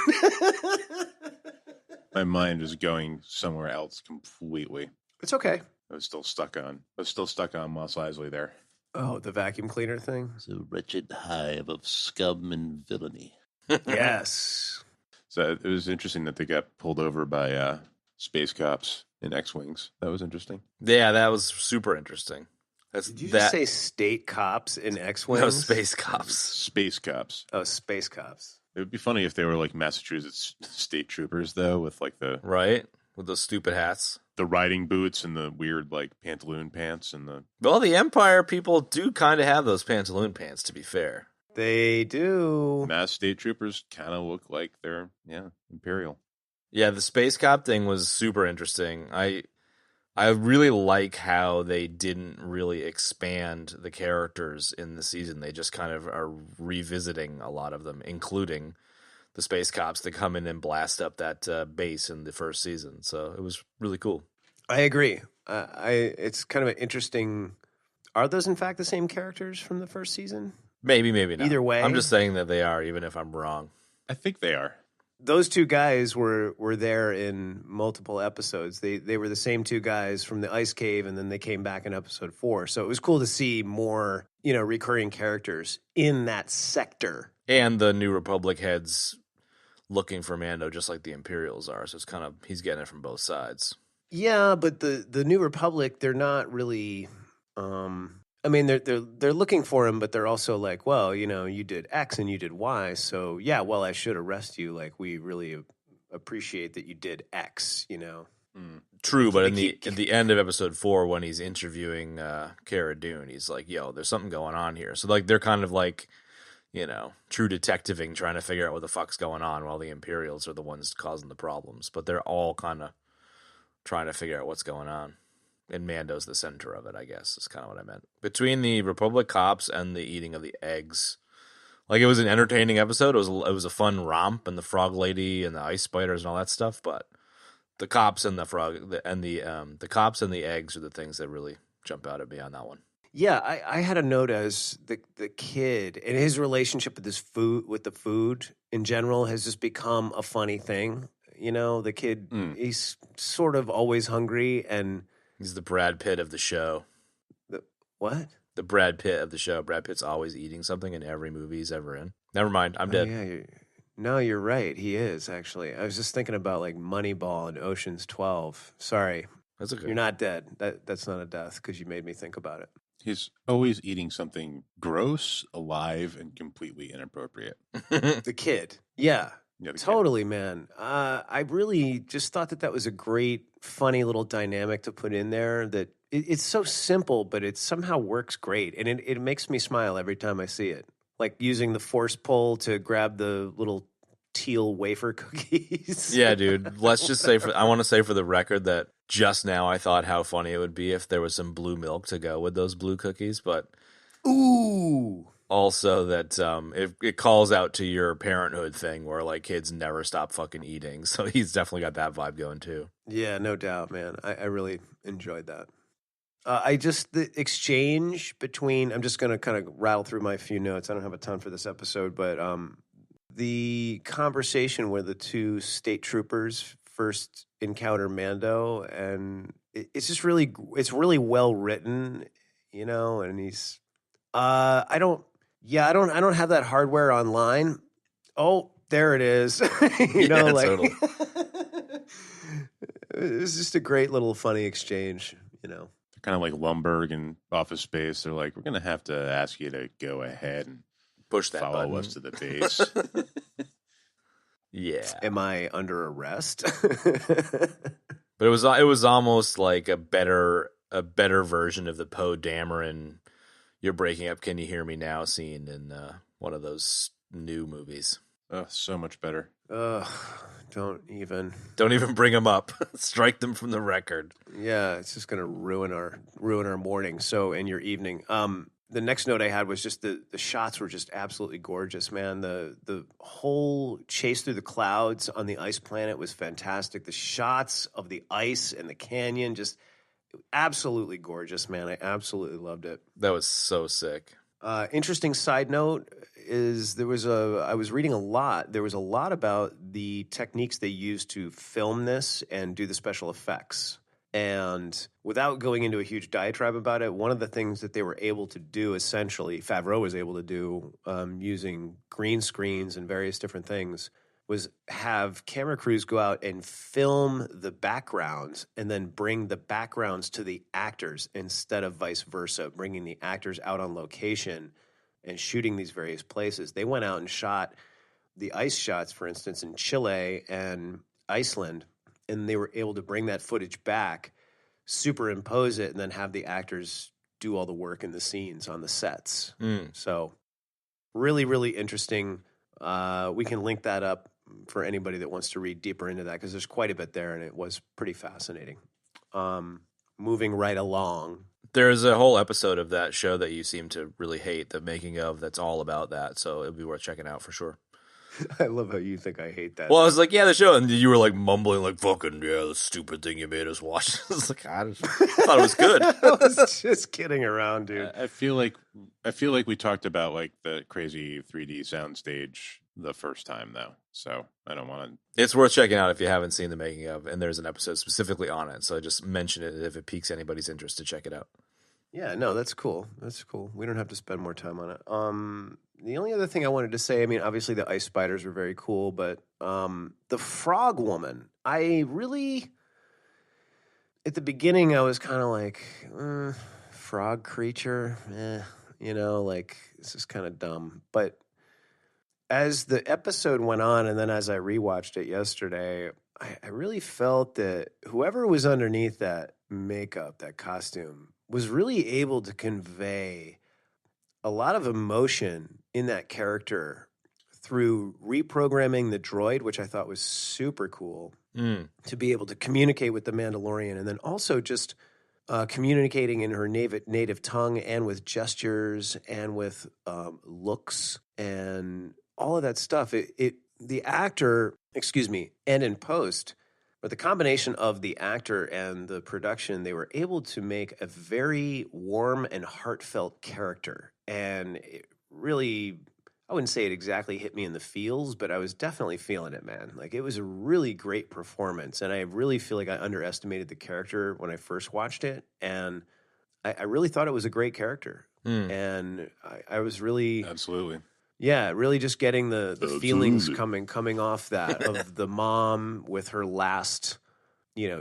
My mind is going somewhere else completely. It's okay. I was still stuck on Mos Eisley there. Oh, the vacuum cleaner thing? It's a wretched hive of scum and villainy. Yes. So it was interesting that they got pulled over by space cops in X-Wings. That was interesting. Yeah, that was super interesting. Did you just say state cops in X-Wings? No, space cops. Space cops. Oh, space cops. It would be funny if they were like Massachusetts state troopers, though, with like the Right? With those stupid hats. riding boots and the weird like pantaloon pants and the. Well, the Empire people do kind of have those pantaloon pants, to be fair. They do. Mass state troopers kind of look like they're imperial. Yeah, the space cop thing was super interesting. I really like how they didn't really expand the characters in the season. They just kind of are revisiting a lot of them, including the space cops that come in and blast up that base in the first season. So it was really cool. I agree. It's kind of an interesting. Are those in fact the same characters from the first season? Maybe not. Either way. I'm just saying that they are, even if I'm wrong. I think they are. Those two guys were there in multiple episodes. They were the same two guys from the ice cave, and then they came back in episode 4. So it was cool to see more, recurring characters in that sector. And the New Republic heads looking for Mando, just like the Imperials are. So it's kind of, he's getting it from both sides. Yeah, but the New Republic, they're not really. I mean, they're looking for him, but they're also like, well, you did X and you did Y, so yeah, well, I should arrest you. Like, we really appreciate that you did X. True, but at the end of episode 4, when he's interviewing Cara Dune, he's like, "Yo, there's something going on here." So like, they're kind of like, true detectiving, trying to figure out what the fuck's going on, while the Imperials are the ones causing the problems. But they're all kind of trying to figure out what's going on. And Mando's the center of it, I guess, is kind of what I meant. Between the Republic cops and the eating of the eggs, like, it was an entertaining episode. It was a fun romp, and the frog lady and the ice spiders and all that stuff. But the cops and the frog the cops and the eggs are the things that really jump out at me on that one. Yeah, I had a note as the kid and his relationship with the food in general has just become a funny thing. The kid, he's sort of always hungry, and he's the Brad Pitt of the show. What? The Brad Pitt of the show. Brad Pitt's always eating something in every movie he's ever in. Never mind, I'm dead. Yeah, you're right. He is, actually. I was just thinking about, like, Moneyball and Ocean's 12. Sorry. That's okay. You're not dead. That's not a death, because you made me think about it. He's always eating something gross, alive, and completely inappropriate. The kid. Yeah. Yeah, totally, man. I really just thought that was a great, funny little dynamic to put in there. That it's so simple, but it somehow works great, and it makes me smile every time I see it. Like using the force pull to grab the little teal wafer cookies. Yeah, dude. Let's just say I want to say for the record that just now I thought how funny it would be if there was some blue milk to go with those blue cookies, but ooh. Also that it calls out to your parenthood thing where, like, kids never stop fucking eating. So he's definitely got that vibe going too. Yeah, no doubt, man. I really enjoyed that. The exchange between, I'm just going to kind of rattle through my few notes. I don't have a ton for this episode, but the conversation where the two state troopers first encounter Mando, and it's just really well written, and he's, I don't have that hardware online. Oh, there it is. Totally. It's just a great little funny exchange, They're kind of like Lumbergh in Office Space. They're like, we're going to have to ask you to go ahead and push that follow button. us to the base. Yeah. Am I under arrest? But it was almost like a better version of the Poe Dameron "You're breaking up, can you hear me now" scene in one of those new movies. Oh, so much better. Don't even bring them up. Strike them from the record. Yeah, it's just gonna ruin our morning. So, and your evening. The next note I had was just the shots were just absolutely gorgeous, man. The whole chase through the clouds on the ice planet was fantastic. The shots of the ice and the canyon, just absolutely gorgeous, man. I absolutely loved it. That was so sick. Interesting side note is I was reading a lot. There was a lot about the techniques they used to film this and do the special effects. And without going into a huge diatribe about it, one of the things that they were able to do, essentially, Favreau was able to do using green screens and various different things, was have camera crews go out and film the backgrounds and then bring the backgrounds to the actors instead of vice versa, bringing the actors out on location and shooting these various places. They went out and shot the ice shots, for instance, in Chile and Iceland, and they were able to bring that footage back, superimpose it, and then have the actors do all the work in the scenes on the sets. So really, really interesting. We can link that up for anybody that wants to read deeper into that, because there's quite a bit there, and it was pretty fascinating. Moving right along. There's a whole episode of that show that you seem to really hate, the making of, that's all about that. So it'll be worth checking out for sure. I love how you think I hate that. Well, I was like, yeah, the show. And you were like mumbling, like, fucking, yeah, the stupid thing you made us watch. I was like, I thought it was good. I was just kidding around, dude. I feel like we talked about, like, the crazy 3D soundstage the first time, though. So I don't want to. It's worth checking out if you haven't seen the making of, and there's an episode specifically on it. So I just mention it if it piques anybody's interest to check it out. Yeah, no, that's cool. That's cool. We don't have to spend more time on it. The only other thing I wanted to say, I mean, obviously the ice spiders were very cool, but the frog woman, I really, at the beginning, I was kind of like, frog creature, like this is kind of dumb. But as the episode went on, and then as I rewatched it yesterday, I really felt that whoever was underneath that makeup, that costume, was really able to convey a lot of emotion in that character through reprogramming the droid, which I thought was super cool, to be able to communicate with the Mandalorian, and then also just communicating in her native tongue and with gestures and with looks and all of that stuff. The actor, and in post, but the combination of the actor and the production, they were able to make a very warm and heartfelt character. And it really, I wouldn't say it exactly hit me in the feels, but I was definitely feeling it, man. Like, it was a really great performance. And I really feel like I underestimated the character when I first watched it. And I really thought it was a great character. And I was really... Absolutely. Yeah, really just getting the feelings coming off that of the mom with her last,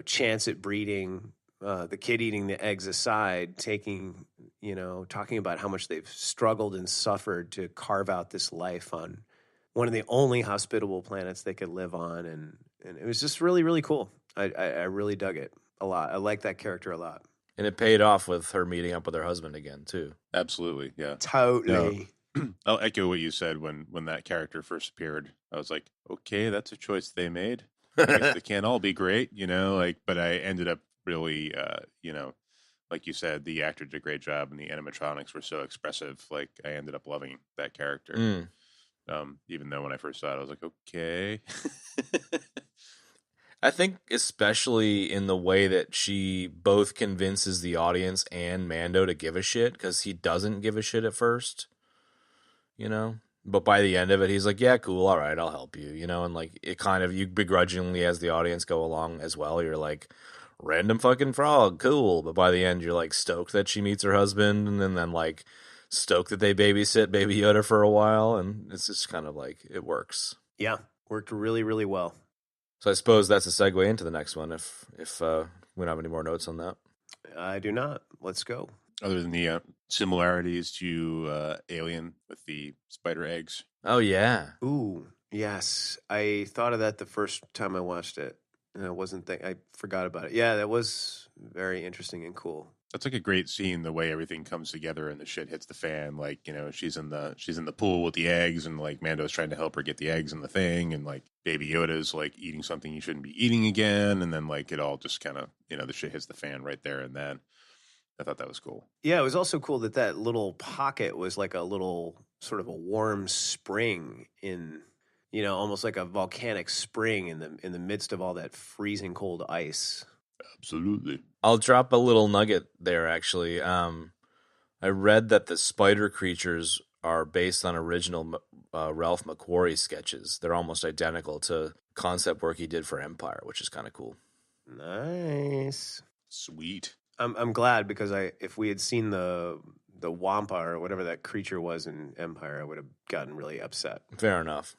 chance at breeding, the kid eating the eggs aside, talking about how much they've struggled and suffered to carve out this life on one of the only hospitable planets they could live on. And it was just really, really cool. I really dug it a lot. I like that character a lot. And it paid off with her meeting up with her husband again, too. Absolutely, yeah. Totally. No. I'll echo what you said when that character first appeared. I was like, okay, that's a choice they made. I guess they can't all be great, but I ended up really, like you said, the actor did a great job and the animatronics were so expressive. Like, I ended up loving that character. Even though when I first saw it, I was like, okay. I think especially in the way that she both convinces the audience and Mando to give a shit, because he doesn't give a shit at first. But by the end of it, he's like, yeah, cool, all right, I'll help you, and like, it kind of, you begrudgingly as the audience go along as well, you're like, random fucking frog, cool, but by the end, you're like stoked that she meets her husband, and then like stoked that they babysit Baby Yoda for a while, and it's just kind of like, it works. Yeah, worked really, really well. So I suppose that's a segue into the next one, if we don't have any more notes on that. I do not. Let's go. Other than the similarities to Alien with the spider eggs. Oh, yeah. Ooh, yes. I thought of that the first time I watched it, and I forgot about it. Yeah, that was very interesting and cool. That's like a great scene, the way everything comes together and the shit hits the fan. Like, she's in the pool with the eggs, and like Mando's trying to help her get the eggs in the thing, and like Baby Yoda's like eating something you shouldn't be eating again, and then like it all just kind of, the shit hits the fan right there and then. I thought that was cool. Yeah, it was also cool that little pocket was like a little sort of a warm spring in, almost like a volcanic spring in the midst of all that freezing cold ice. Absolutely. I'll drop a little nugget there, actually. I read that the spider creatures are based on original Ralph McQuarrie sketches. They're almost identical to concept work he did for Empire, which is kind of cool. Nice. Sweet. I'm glad, because if we had seen the Wampa or whatever that creature was in Empire, I would have gotten really upset. Fair enough.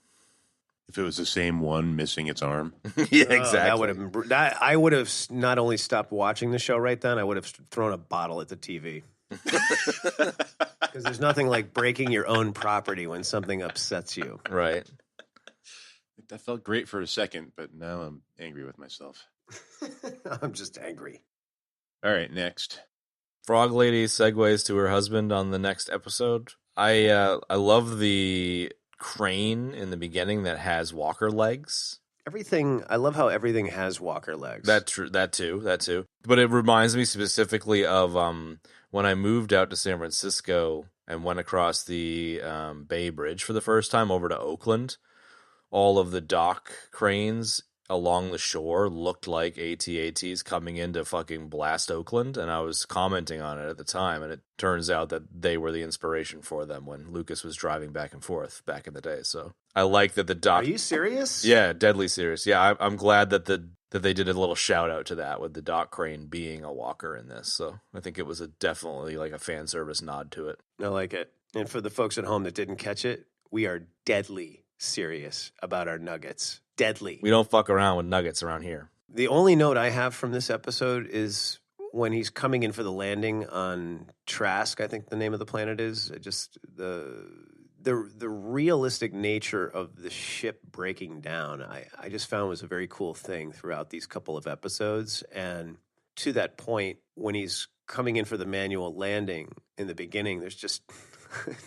If it was the same one missing its arm. Yeah, exactly. That would have I would have not only stopped watching the show right then, I would have thrown a bottle at the TV. Because there's nothing like breaking your own property when something upsets you. Right. That felt great for a second, but now I'm angry with myself. I'm just angry. All right, next. Frog Lady segues to her husband on the next episode. I love the crane in the beginning that has walker legs. I love how everything has walker legs. That too. But it reminds me specifically of when I moved out to San Francisco and went across the Bay Bridge for the first time over to Oakland. All of the dock cranes along the shore looked like AT-ATs coming in to fucking blast Oakland, and I was commenting on it at the time, and it turns out that they were the inspiration for them when Lucas was driving back and forth back in the day. So I like that the dock... Are you serious? Yeah, deadly serious. Yeah, I'm glad that that they did a little shout out to that with the dock crane being a walker in this. So I think it was definitely like a fan service nod to it. I like it. And for the folks at home that didn't catch it, we are deadly serious about our nuggets. Deadly. We don't fuck around with nuggets around here. The only note I have from this episode is when he's coming in for the landing on Trask, I think the name of the planet is. Just the realistic nature of the ship breaking down, I just found was a very cool thing throughout these couple of episodes. And to that point, when he's coming in for the manual landing in the beginning, there's just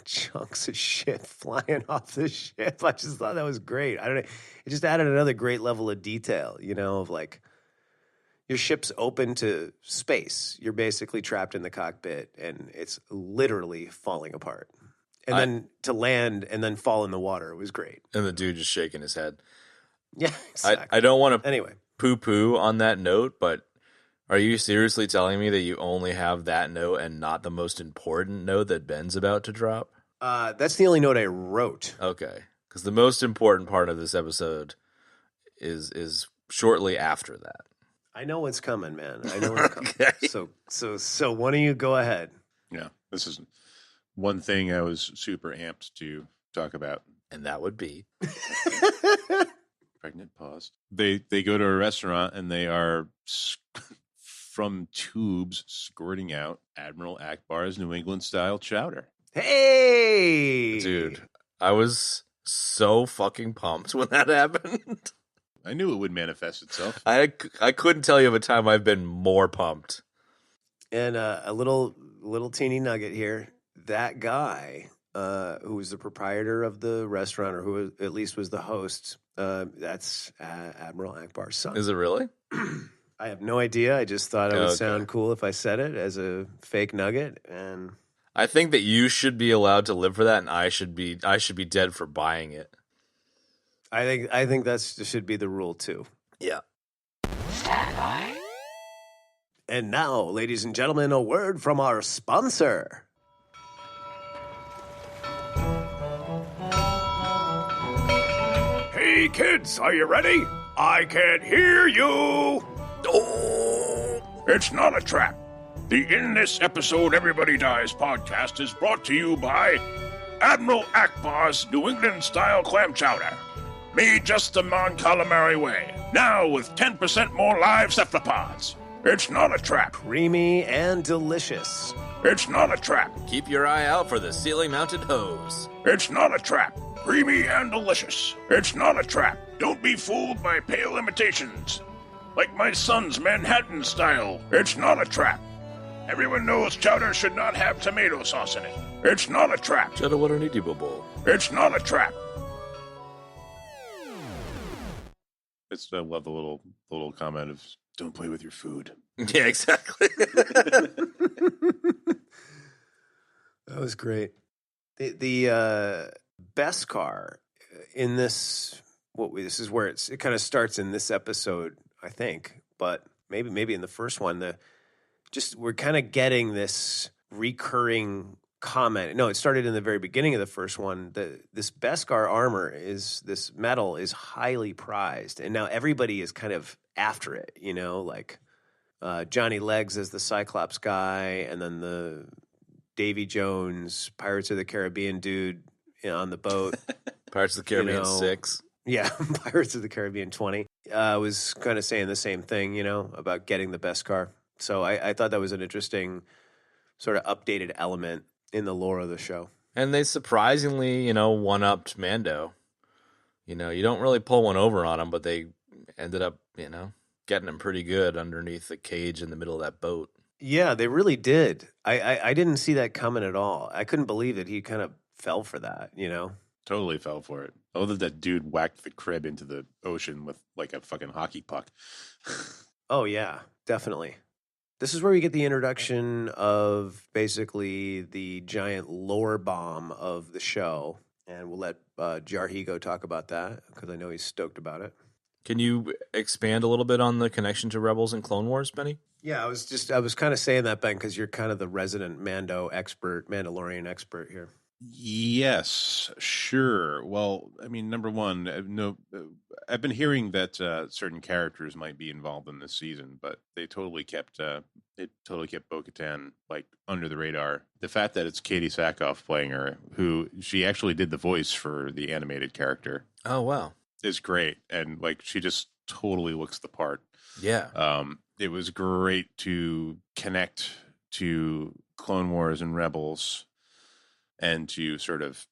chunks of shit flying off the ship. I just thought that was great. I don't know. It just added another great level of detail, of like your ship's open to space. You're basically trapped in the cockpit and it's literally falling apart. And then to land and then fall in the water was great. And the dude just shaking his head. Yeah, exactly. I don't want to anyway poo-poo on that note, but are you seriously telling me that you only have that note and not the most important note that Ben's about to drop? That's the only note I wrote. Okay, because the most important part of this episode is shortly after that. I know what's coming, man. I know what's coming. Okay. So why don't you go ahead? Yeah, this is one thing I was super amped to talk about. And that would be... Pregnant pause. They go to a restaurant and they are from tubes squirting out Admiral Akbar's New England style chowder. Hey, dude, I was so fucking pumped when that happened. I knew it would manifest itself. I couldn't tell you of a time I've been more pumped. And a little teeny nugget here. That guy who was the proprietor of the restaurant, or who at least was the host, that's Admiral Akbar's son. Is it really? I have no idea. I just thought it would sound cool if I said it as a fake nugget. And I think that you should be allowed to live for that, and I should be dead for buying it. I think that should be the rule too. Yeah. Stand by. And now, ladies and gentlemen, a word from our sponsor. Hey kids, are you ready? I can't hear you. Oh, it's not a trap. The In This Episode Everybody Dies podcast is brought to you by Admiral Akbar's New England style clam chowder. Made just the Mon Calamari way. Now with 10% more live cephalopods. It's not a trap. Creamy and delicious. It's not a trap. Keep your eye out for the ceiling-mounted hose. It's not a trap. Creamy and delicious. It's not a trap. Don't be fooled by pale imitations. Like my son's Manhattan style. It's not a trap. Everyone knows chowder should not have tomato sauce in it. It's not a trap. Chowder water niti bobo. It's not a trap. I love the little comment of "Don't play with your food." Yeah, exactly. That was great. The Beskar in this, this is where it kind of starts in this episode, I think, but maybe in the first one, we're kind of getting this recurring comment. No, it started in the very beginning of the first one. This Beskar armor this metal is highly prized, and now everybody is kind of after it. Like Johnny Legs as the Cyclops guy, and then the Davy Jones Pirates of the Caribbean dude on the boat. Pirates of the Caribbean 6. Yeah, Pirates of the Caribbean 20. Was kind of saying the same thing, about getting the Beskar. So I thought that was an interesting sort of updated element in the lore of the show. And they surprisingly, one-upped Mando. You don't really pull one over on him, but they ended up, getting him pretty good underneath the cage in the middle of that boat. Yeah, they really did. I didn't see that coming at all. I couldn't believe that he kind of fell for that, Totally fell for it. Oh, that dude whacked the crib into the ocean with like a fucking hockey puck. Oh, yeah, definitely. This is where we get the introduction of basically the giant lore bomb of the show. And we'll let Jarhigo talk about that because I know he's stoked about it. Can you expand a little bit on the connection to Rebels and Clone Wars, Benny? Yeah, I was kind of saying that, Ben, because you're kind of the resident Mandalorian expert here. Yes, sure. Well, I mean, number one, I've been hearing that certain characters might be involved in this season, but they totally kept Bo-Katan like under the radar. The fact that it's Katee Sackhoff playing her, who she actually did the voice for the animated character. Oh wow, is great, and like she just totally looks the part. Yeah. It was great to connect to Clone Wars and Rebels and to sort of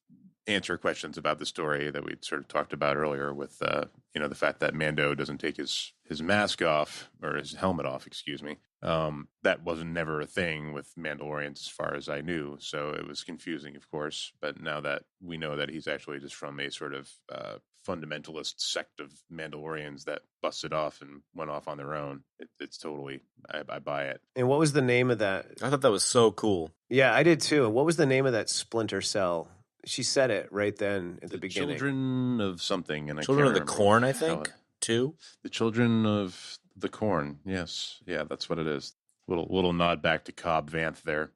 answer questions about the story that we sort of talked about earlier with, the fact that Mando doesn't take his mask off, or his helmet off, excuse me. That wasn't never a thing with Mandalorians as far as I knew. So it was confusing, of course. But now that we know that he's actually just from a sort of fundamentalist sect of Mandalorians that busted off and went off on their own, it's totally, I buy it. And what was the name of that? I thought that was so cool. Yeah, I did too. What was the name of that splinter cell? She said it right then at the beginning. Children of something. And Children of the can't remember Corn, I how think, too. The Children of the Corn. Yes. Yeah, that's what it is. Little nod back to Cobb Vanth there.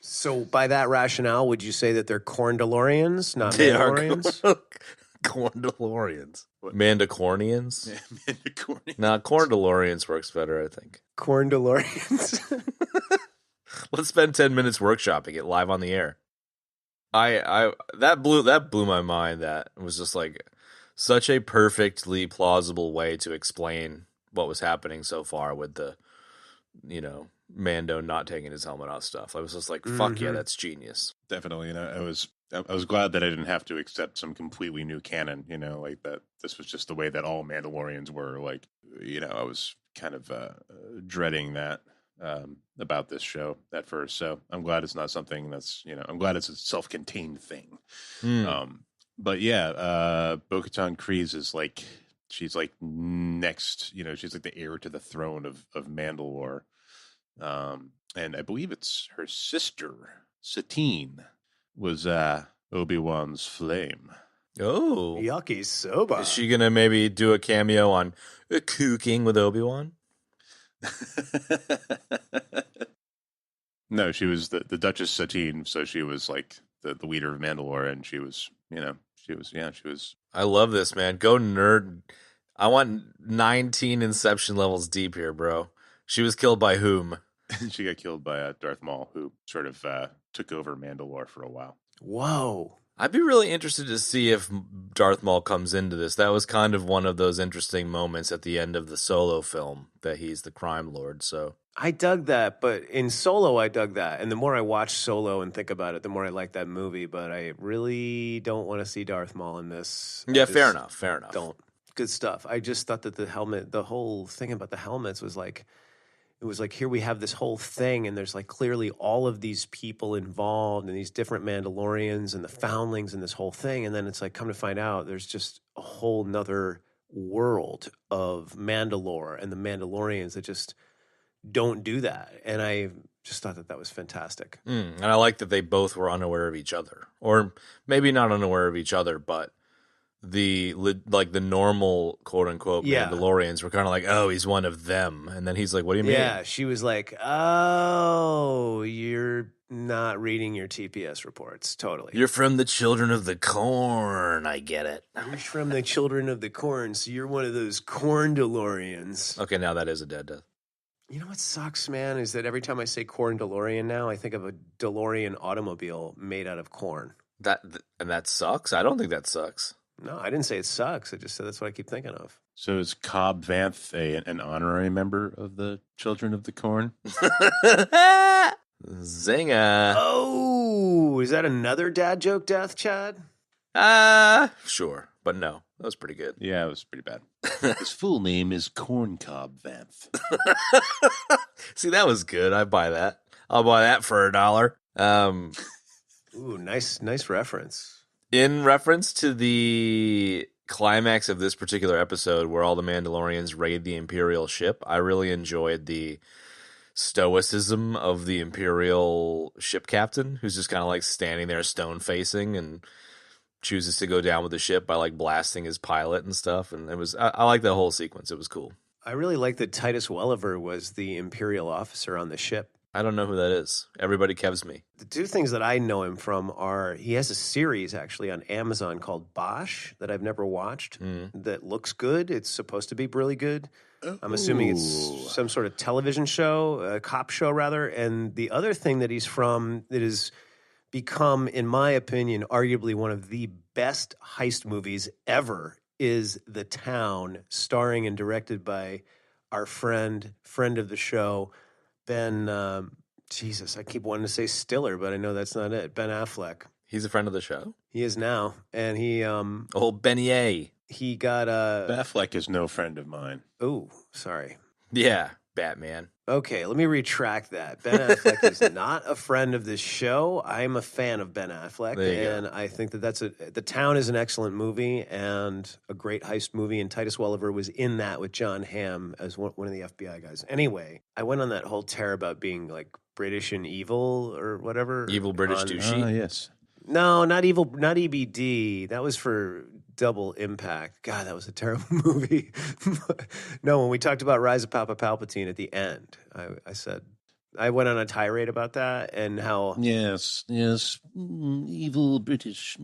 So by that rationale, would you say that they're Corn-DeLoreans, not They are Mandalorians? Corn-DeLoreans. Mandacornians? Yeah, Mandacornians. Nah, Corn-DeLoreans works better, I think. Corn-DeLoreans. Let's spend 10 minutes workshopping it live on the air. That blew my mind. That was just like such a perfectly plausible way to explain what was happening so far with the, Mando not taking his helmet off stuff. I was just like, fuck yeah, that's genius. Definitely. And I was glad that I didn't have to accept some completely new canon, like that this was just the way that all Mandalorians were. Like, I was kind of dreading that about this show at first. So I'm glad it's not something that's, I'm glad it's a self-contained thing. But yeah, Bo-Katan Kryze is like, she's like next, she's like the heir to the throne of Mandalore. And I believe it's her sister, Satine, was Obi-Wan's flame. Oh. Yucky soba. Is she going to maybe do a cameo on Cooking with Obi-Wan? No, she was the Duchess Satine, so she was like the leader of Mandalore, and she was. I love this, man. Go nerd. I want 19 Inception levels deep here, bro. She was killed by whom? She got killed by Darth Maul, who sort of took over Mandalore for a while. Whoa. I'd be really interested to see if Darth Maul comes into this. That was kind of one of those interesting moments at the end of the Solo film, that he's the crime lord, so... I dug that, but in Solo, I dug that. And the more I watch Solo and think about it, the more I like that movie. But I really don't want to see Darth Maul in this. Yeah, fair enough. Don't. Good stuff. I just thought that the whole thing about the helmets was like, it was like, here we have this whole thing, and there's like clearly all of these people involved and these different Mandalorians and the foundlings and this whole thing. And then it's like, come to find out, there's just a whole nother world of Mandalore and the Mandalorians that just don't do that. And I just thought that was fantastic. And I like that they both were unaware of each other, or maybe not unaware of each other, but the normal quote unquote Mandalorians were kind of like, oh, he's one of them. And then he's like, what do you mean? Yeah. She was like, oh, you're not reading your TPS reports. Totally. You're from the Children of the Corn. I get it. You're from the Children of the Corn. So you're one of those Corn-DeLoreans. Okay. Now that is a dead death. You know what sucks, man, is that every time I say corn DeLorean now, I think of a DeLorean automobile made out of corn. And that sucks? I don't think that sucks. No, I didn't say it sucks. I just said that's what I keep thinking of. So is Cobb Vanth an honorary member of the Children of the Corn? Zinger. Oh, is that another dad joke death, Chad? Sure, but no. That was pretty good. Yeah, it was pretty bad. His full name is Corncob Vanth. See, that was good. I buy that. I'll buy that for $1. Ooh, nice reference. In reference to the climax of this particular episode where all the Mandalorians raid the Imperial ship, I really enjoyed the stoicism of the Imperial ship captain, who's just kind of like standing there stone facing and chooses to go down with the ship by like blasting his pilot and stuff. And it was, I like that whole sequence. It was cool. I really like that Titus Welliver was the Imperial officer on the ship. I don't know who that is. Everybody kevs me. The two things that I know him from are, he has a series actually on Amazon called Bosch that I've never watched that looks good. It's supposed to be really good. I'm assuming it's some sort of television show, a cop show rather. And the other thing that he's from that is become, in my opinion, arguably one of the best heist movies ever is The Town, starring and directed by our friend of the show, Ben, Jesus, I keep wanting to say Stiller, but I know that's not it. Ben Affleck. He's a friend of the show? He is now. And he Oh, Beignet. he got Affleck is no friend of mine. Oh, sorry. Yeah, Batman. Okay, let me retract that. Ben Affleck is not a friend of this show. I'm a fan of Ben Affleck, and I think that The Town is an excellent movie and a great heist movie, and Titus Welliver was in that with John Hamm as one of the FBI guys. Anyway, I went on that whole tear about being like British and evil or whatever. Evil British douchey? Yes. No, not evil, not EBD. That was for Double Impact. God, that was a terrible movie. No, when we talked about Rise of Papa Palpatine at the end, I said, I went on a tirade about that and how... Yes, evil British.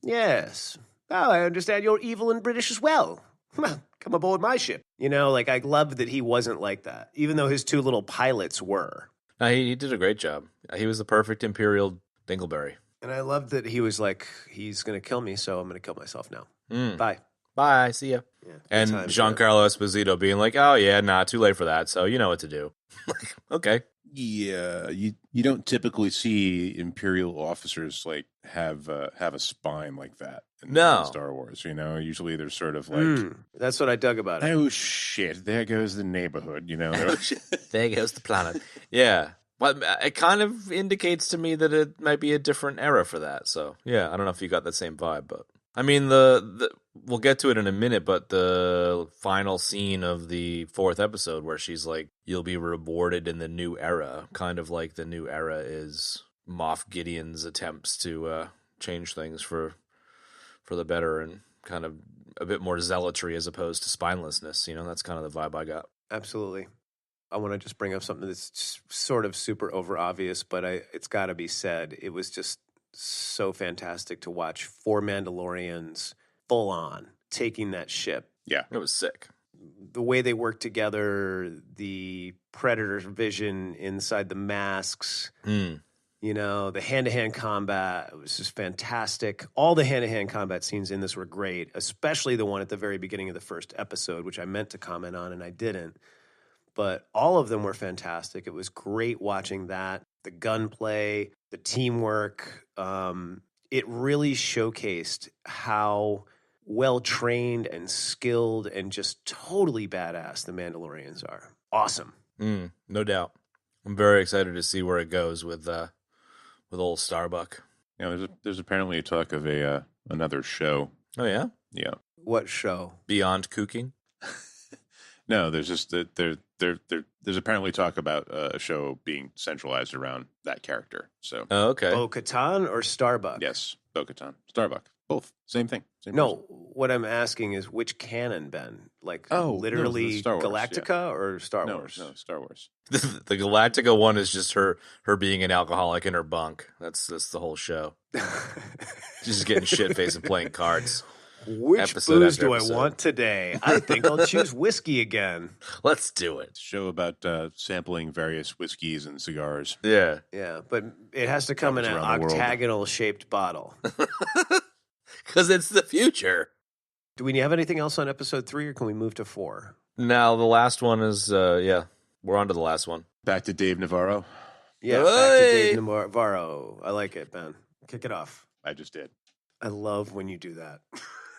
Yes. Oh, I understand you're evil and British as well. Come aboard my ship. You know, like, I loved that he wasn't like that, even though his two little pilots were. No, he did a great job. He was the perfect Imperial Dingleberry. And I loved that he was like, he's going to kill me, so I'm going to kill myself now. Bye. Bye, see ya. Yeah, And times, Giancarlo Esposito being like, oh, yeah, nah, too late for that, so you know what to do. Okay. Yeah, you don't typically see Imperial officers like have a spine like that in Star Wars. You know, usually they're sort of like, that's what I dug about it. oh shit, there goes the neighborhood. You know, There goes the planet. Yeah. Well, it kind of indicates to me that it might be a different era for that. So, yeah, I don't know if you got that same vibe, but I mean, we'll get to it in a minute, but the final scene of the 4th episode where she's like, you'll be rewarded in the new era, kind of like the new era is Moff Gideon's attempts to change things for the better and kind of a bit more zealotry as opposed to spinelessness. You know, that's kind of the vibe I got. Absolutely. I want to just bring up something that's sort of super over obvious, but it's got to be said. It was just so fantastic to watch 4 Mandalorians full on taking that ship. yeah, It was sick. The way they worked together, the Predator vision inside the masks, you know, the hand-to-hand combat, it was just fantastic. All the hand-to-hand combat scenes in this were great, especially the one at the very beginning of the first episode, which I meant to comment on and I didn't. But all of them were fantastic. It was great watching that. The gunplay, the teamwork. It really showcased how well-trained and skilled and just totally badass the Mandalorians are. Awesome. No doubt. I'm very excited to see where it goes with old Starbuck. you know, there's apparently a talk of another show. Oh, yeah? Yeah. What show? Beyond Cooking? No, there's just that there's apparently talk about a show being centralized around that character. So, Oh, okay. Bo-Katan or Starbuck? yes, Bo-Katan, Starbuck, both same thing. Same No, person. what I'm asking is which canon, Ben? Like Oh, no, literally the Star Wars, Galactica or Star no, Wars? no, Star Wars. The Galactica one is just her being an alcoholic in her bunk. That's the whole show. She's just getting shit-faced and playing cards. Which Episode booze after do episode. I want today? I think I'll choose whiskey again. Let's do it. It's a show about sampling various whiskeys and cigars. Yeah. Yeah, but it has to come in an Travels around the world. octagonal-shaped bottle. Because it's the future. Do we have anything else on episode 3, or can we move to 4? Now, the last one is, we're on to the last one. Back to Dave Navarro. Yeah, back to Hey! Dave Navarro. I like it, Ben. Kick it off. I just did. I love when you do that.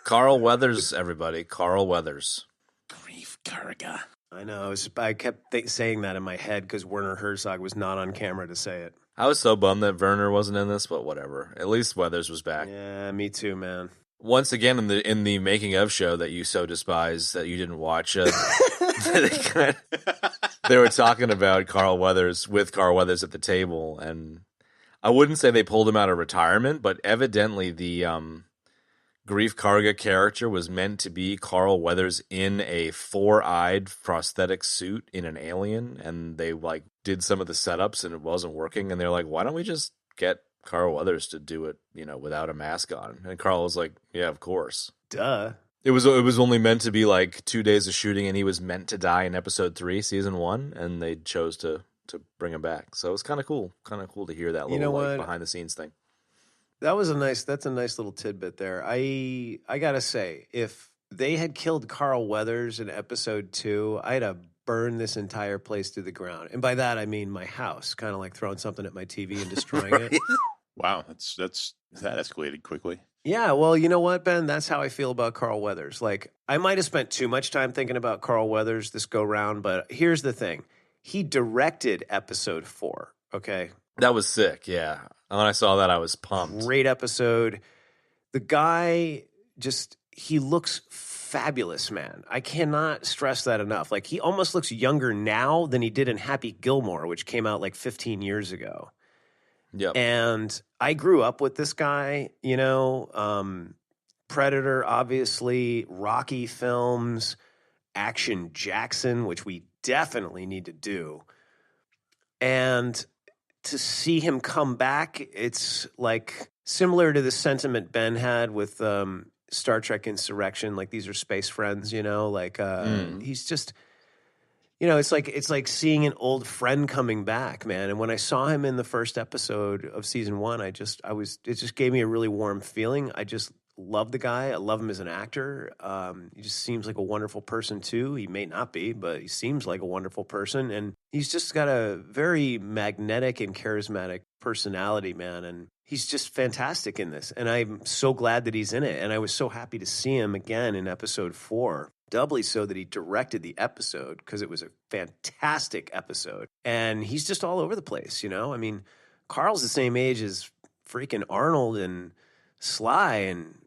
Carl Weathers, everybody. Carl Weathers. Greef Karga. I know. I kept saying that in my head because Werner Herzog was not on camera to say it. I was so bummed that Werner wasn't in this, but whatever. At least Weathers was back. Yeah, me too, man. Once again, in the making of show that you so despise that you didn't watch, they were talking about Carl Weathers with Carl Weathers at the table, and I wouldn't say they pulled him out of retirement, but evidently the Greef Karga character was meant to be Carl Weathers in a 4-eyed prosthetic suit in an alien, and they did some of the setups and it wasn't working, and they're like, why don't we just get Carl Weathers to do it, without a mask on? And Carl was like, yeah, of course. Duh. It was only meant to be 2 days of shooting, and he was meant to die in episode 3, season 1, and they chose to bring him back. So it was kind of cool to hear that little behind the scenes thing. That's a nice little tidbit there. I gotta say, if they had killed Carl Weathers in episode 2, I'd have burned this entire place to the ground. And by that, I mean my house, kind of like throwing something at my TV and destroying it. Wow, that escalated quickly. Yeah, well, you know what, Ben? That's how I feel about Carl Weathers. Like, I might have spent too much time thinking about Carl Weathers this go round, but here's the thing. He directed episode 4, okay? That was sick, yeah. When I saw that, I was pumped. Great episode. The guy he looks fabulous, man. I cannot stress that enough. Like, he almost looks younger now than he did in Happy Gilmore, which came out like 15 years ago. Yep. And I grew up with this guy, you know, Predator, obviously, Rocky films, Action Jackson, which we definitely need to do. And to see him come back, it's like similar to the sentiment Ben had with Star Trek Insurrection. Like, these are space friends, you know, like he's just, you know, it's like seeing an old friend coming back, man. And when I saw him in the first episode of season 1, it just gave me a really warm feeling. I just love the guy. I love him as an actor. He just seems like a wonderful person too. He may not be, but he seems like a wonderful person. And he's just got a very magnetic and charismatic personality, man. And he's just fantastic in this. And I'm so glad that he's in it. And I was so happy to see him again in episode 4. Doubly so that he directed the episode, because it was a fantastic episode. And he's just all over the place, you know? I mean, Carl's the same age as freaking Arnold and Sly, and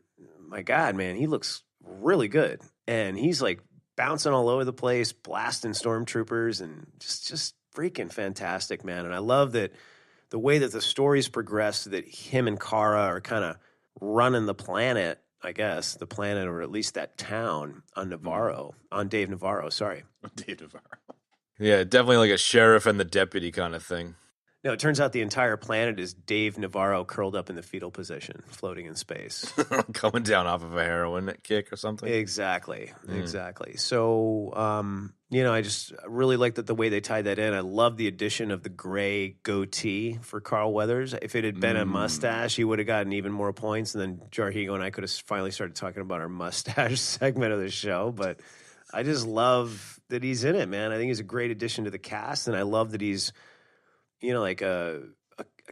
my God, man, he looks really good. And he's like bouncing all over the place, blasting stormtroopers, and just freaking fantastic, man. And I love that the way that the stories progress, that him and Cara are kind of running the planet, I guess, the planet, or at least that town on Navarro, on Dave Navarro, sorry. Dave Navarro. Yeah, definitely like a sheriff and the deputy kind of thing. No, it turns out the entire planet is Dave Navarro curled up in the fetal position, floating in space. Coming down off of a heroin kick or something. Exactly. So, you know, I just really like that the way they tied that in. I love the addition of the gray goatee for Carl Weathers. If it had been a mustache, he would have gotten even more points. And then Jarhigo and I could have finally started talking about our mustache segment of the show. But I just love that he's in it, man. I think he's a great addition to the cast. And I love that he's, you know, like a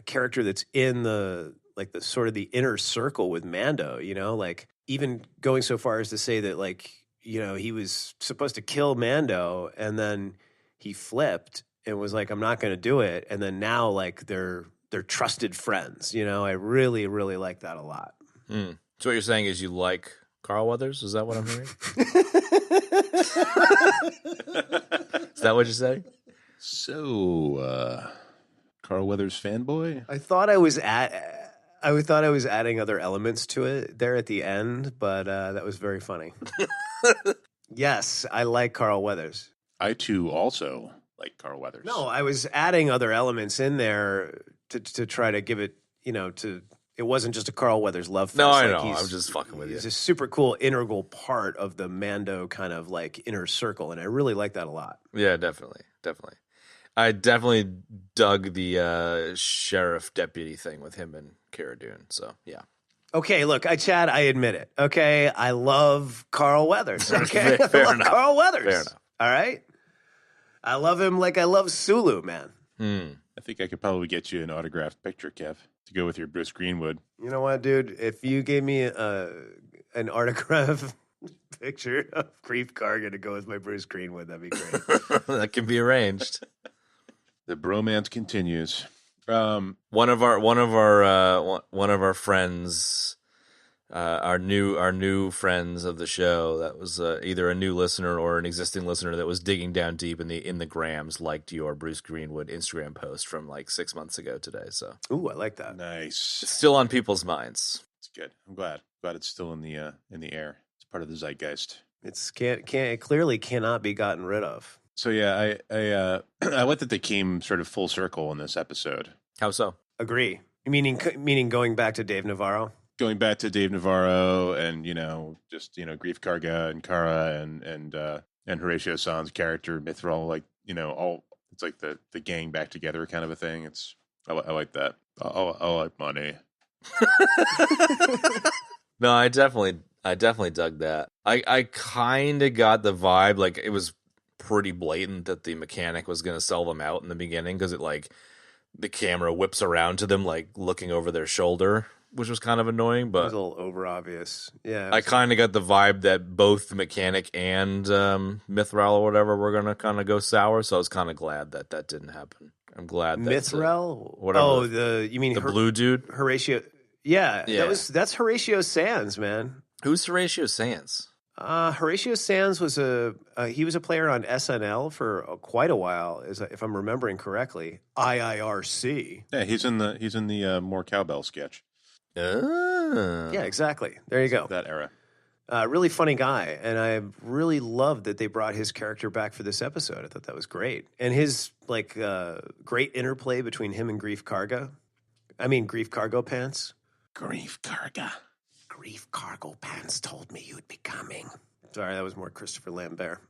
character that's in the sort of the inner circle with Mando, you know, like even going so far as to say that, like, you know, he was supposed to kill Mando and then he flipped and was like, I'm not going to do it. And then now, like, they're trusted friends, you know. I really, really like that a lot. So what you're saying is you like Carl Weathers? Is that what I'm hearing? Is that what you're saying? So, Carl Weathers fanboy? I thought I was adding other elements to it there at the end, but that was very funny. Yes, I like Carl Weathers. I too also like Carl Weathers. No, I was adding other elements in there to try to give it, you know, it wasn't just a Carl Weathers love fest. No, I like know. I'm just fucking with you. He's a super cool integral part of the Mando kind of like inner circle, and I really like that a lot. Yeah, definitely. I definitely dug the sheriff deputy thing with him and Cara Dune. So, yeah. Okay, look, Chad, I admit it. Okay, I love Carl Weathers. Okay, Fair I love enough. Carl Weathers. Fair enough. All right, I love him like I love Sulu, man. I think I could probably get you an autographed picture, Kev, to go with your Bruce Greenwood. You know what, dude? If you gave me an autograph picture of Greef Karga to go with my Bruce Greenwood, that'd be great. That can be arranged. The bromance continues. One of our friends, our new friends of the show, that was either a new listener or an existing listener that was digging down deep in the grams, liked your Bruce Greenwood Instagram post from like 6 months ago today. So, Ooh, I like that. Nice. it's still on people's minds. It's good. I'm glad it's still in the air. It's part of the zeitgeist. It clearly cannot be gotten rid of. So yeah, I I like that they came sort of full circle in this episode. How so? Agree. Meaning going back to Dave Navarro. Going back to Dave Navarro and, you know, just, you know, Greef Karga and Cara and Horatio Sanz character, Mithril, like, you know, all it's like the gang back together kind of a thing. I like that. I like money. No, I definitely I definitely dug that. I kind of got the vibe, like, it was pretty blatant that the mechanic was going to sell them out in the beginning, because it, like, the camera whips around to them, like, looking over their shoulder, which was kind of annoying, It but was a little over obvious. Yeah. I kind of got the vibe that both the mechanic and Mithril or whatever were going to kind of go sour, so I was kind of glad that that didn't happen. I'm glad that Mithril? whatever. Oh, you mean the blue dude? Horatio? Yeah, Yeah. that's Horatio Sanz, man. Who's Horatio Sanz? Horatio Sanz was he was a player on SNL for quite a while, if I'm remembering correctly. IIRC. Yeah, he's in the more cowbell sketch. Yeah, exactly. There you go. That era. Really funny guy, and I really loved that they brought his character back for this episode. I thought that was great, and his great interplay between him and Greef Karga. I mean, Greef Cargo Pants. Greef Karga. Greef Cargo Pants told me you'd be coming. Sorry, that was more Christopher Lambert.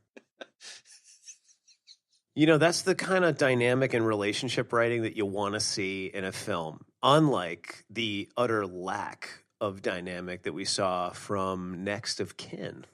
That's the kind of dynamic and relationship writing that you want to see in a film, unlike the utter lack of dynamic that we saw from Next of Kin.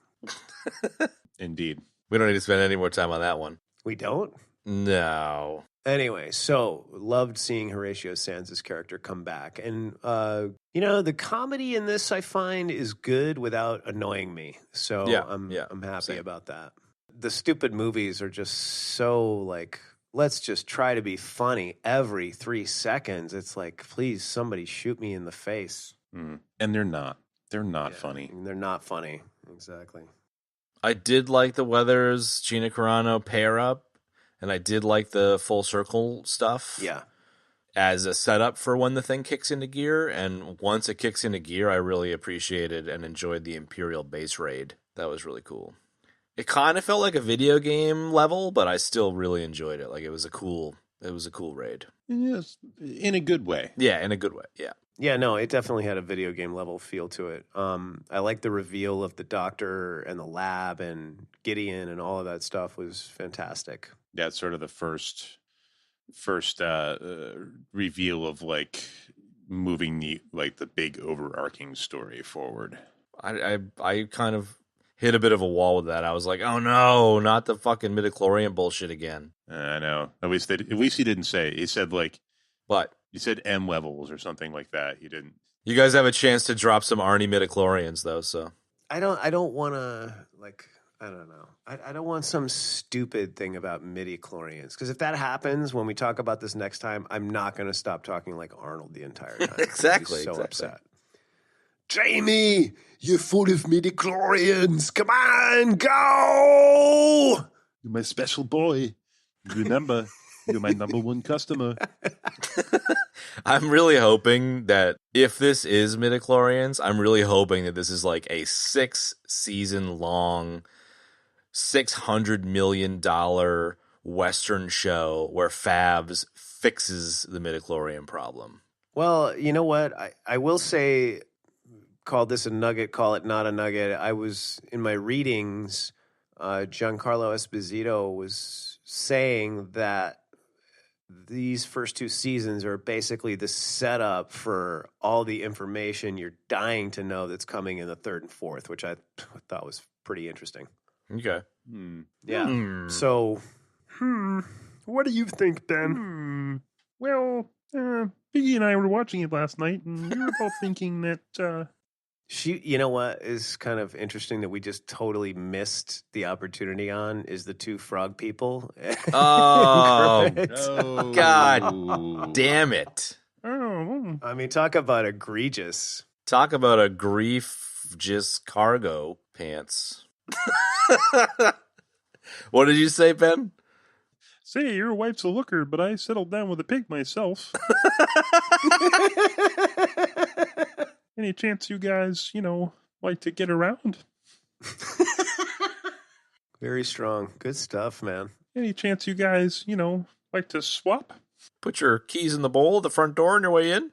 Indeed. We don't need to spend any more time on that one. We don't? No. Anyway, so loved seeing Horatio Sanz's character come back. And, the comedy in this I find is good without annoying me. So I'm happy about that. The stupid movies are just so like, let's just try to be funny every 3 seconds. It's like, please, somebody shoot me in the face. Mm. And they're not. They're not funny. They're not funny. Exactly. I did like the Weathers, Gina Carano pair up, and I did like the full circle stuff. Yeah. As a setup for when the thing kicks into gear, and once it kicks into gear, I really appreciated and enjoyed the Imperial base raid. That was really cool. It kind of felt like a video game level, but I still really enjoyed it. Like, it was a cool raid. Yes, in a good way. Yeah, in a good way. Yeah. Yeah, no, it definitely had a video game level feel to it. I like the reveal of the doctor and the lab and Gideon and all of that stuff was fantastic. Yeah, it's sort of the first reveal of like moving the big overarching story forward. I kind of hit a bit of a wall with that. I was like, oh no, not the fucking midichlorian bullshit again. I know. At least he didn't say. He said What? He said M levels or something like that. He didn't. You guys have a chance to drop some Arnie midichlorians though, so. I don't want to I don't know. I don't want some stupid thing about midichlorians, because if that happens when we talk about this next time, I'm not going to stop talking like Arnold the entire time. Exactly. I'm so upset. Jamie, you're full of midichlorians. Come on, go! You're my special boy. Remember, you're my number one customer. I'm really hoping that if this is midichlorians, I'm really hoping that this is like a 6-season long, $600 million Western show where Fabs fixes the midichlorian problem. Well, you know what? I will say, call this a nugget, call it not a nugget. I was, in my readings, Giancarlo Esposito was saying that these first 2 seasons are basically the setup for all the information you're dying to know that's coming in the 3rd and 4th, which I thought was pretty interesting. Okay. Yeah. So, What do you think, Ben? Well, Biggie and I were watching it last night, and we were both thinking that you know what is kind of interesting that we just totally missed the opportunity on is the 2 frog people. Oh, No. God damn it. I mean, talk about egregious. Talk about a grief just cargo pants. What did you say, Ben? say your wife's a looker, but I settled down with a pig myself. Any chance you guys, like to get around? Very strong. Good stuff, man. Any chance you guys, like to swap? Put your keys in the bowl of the front door on your way in.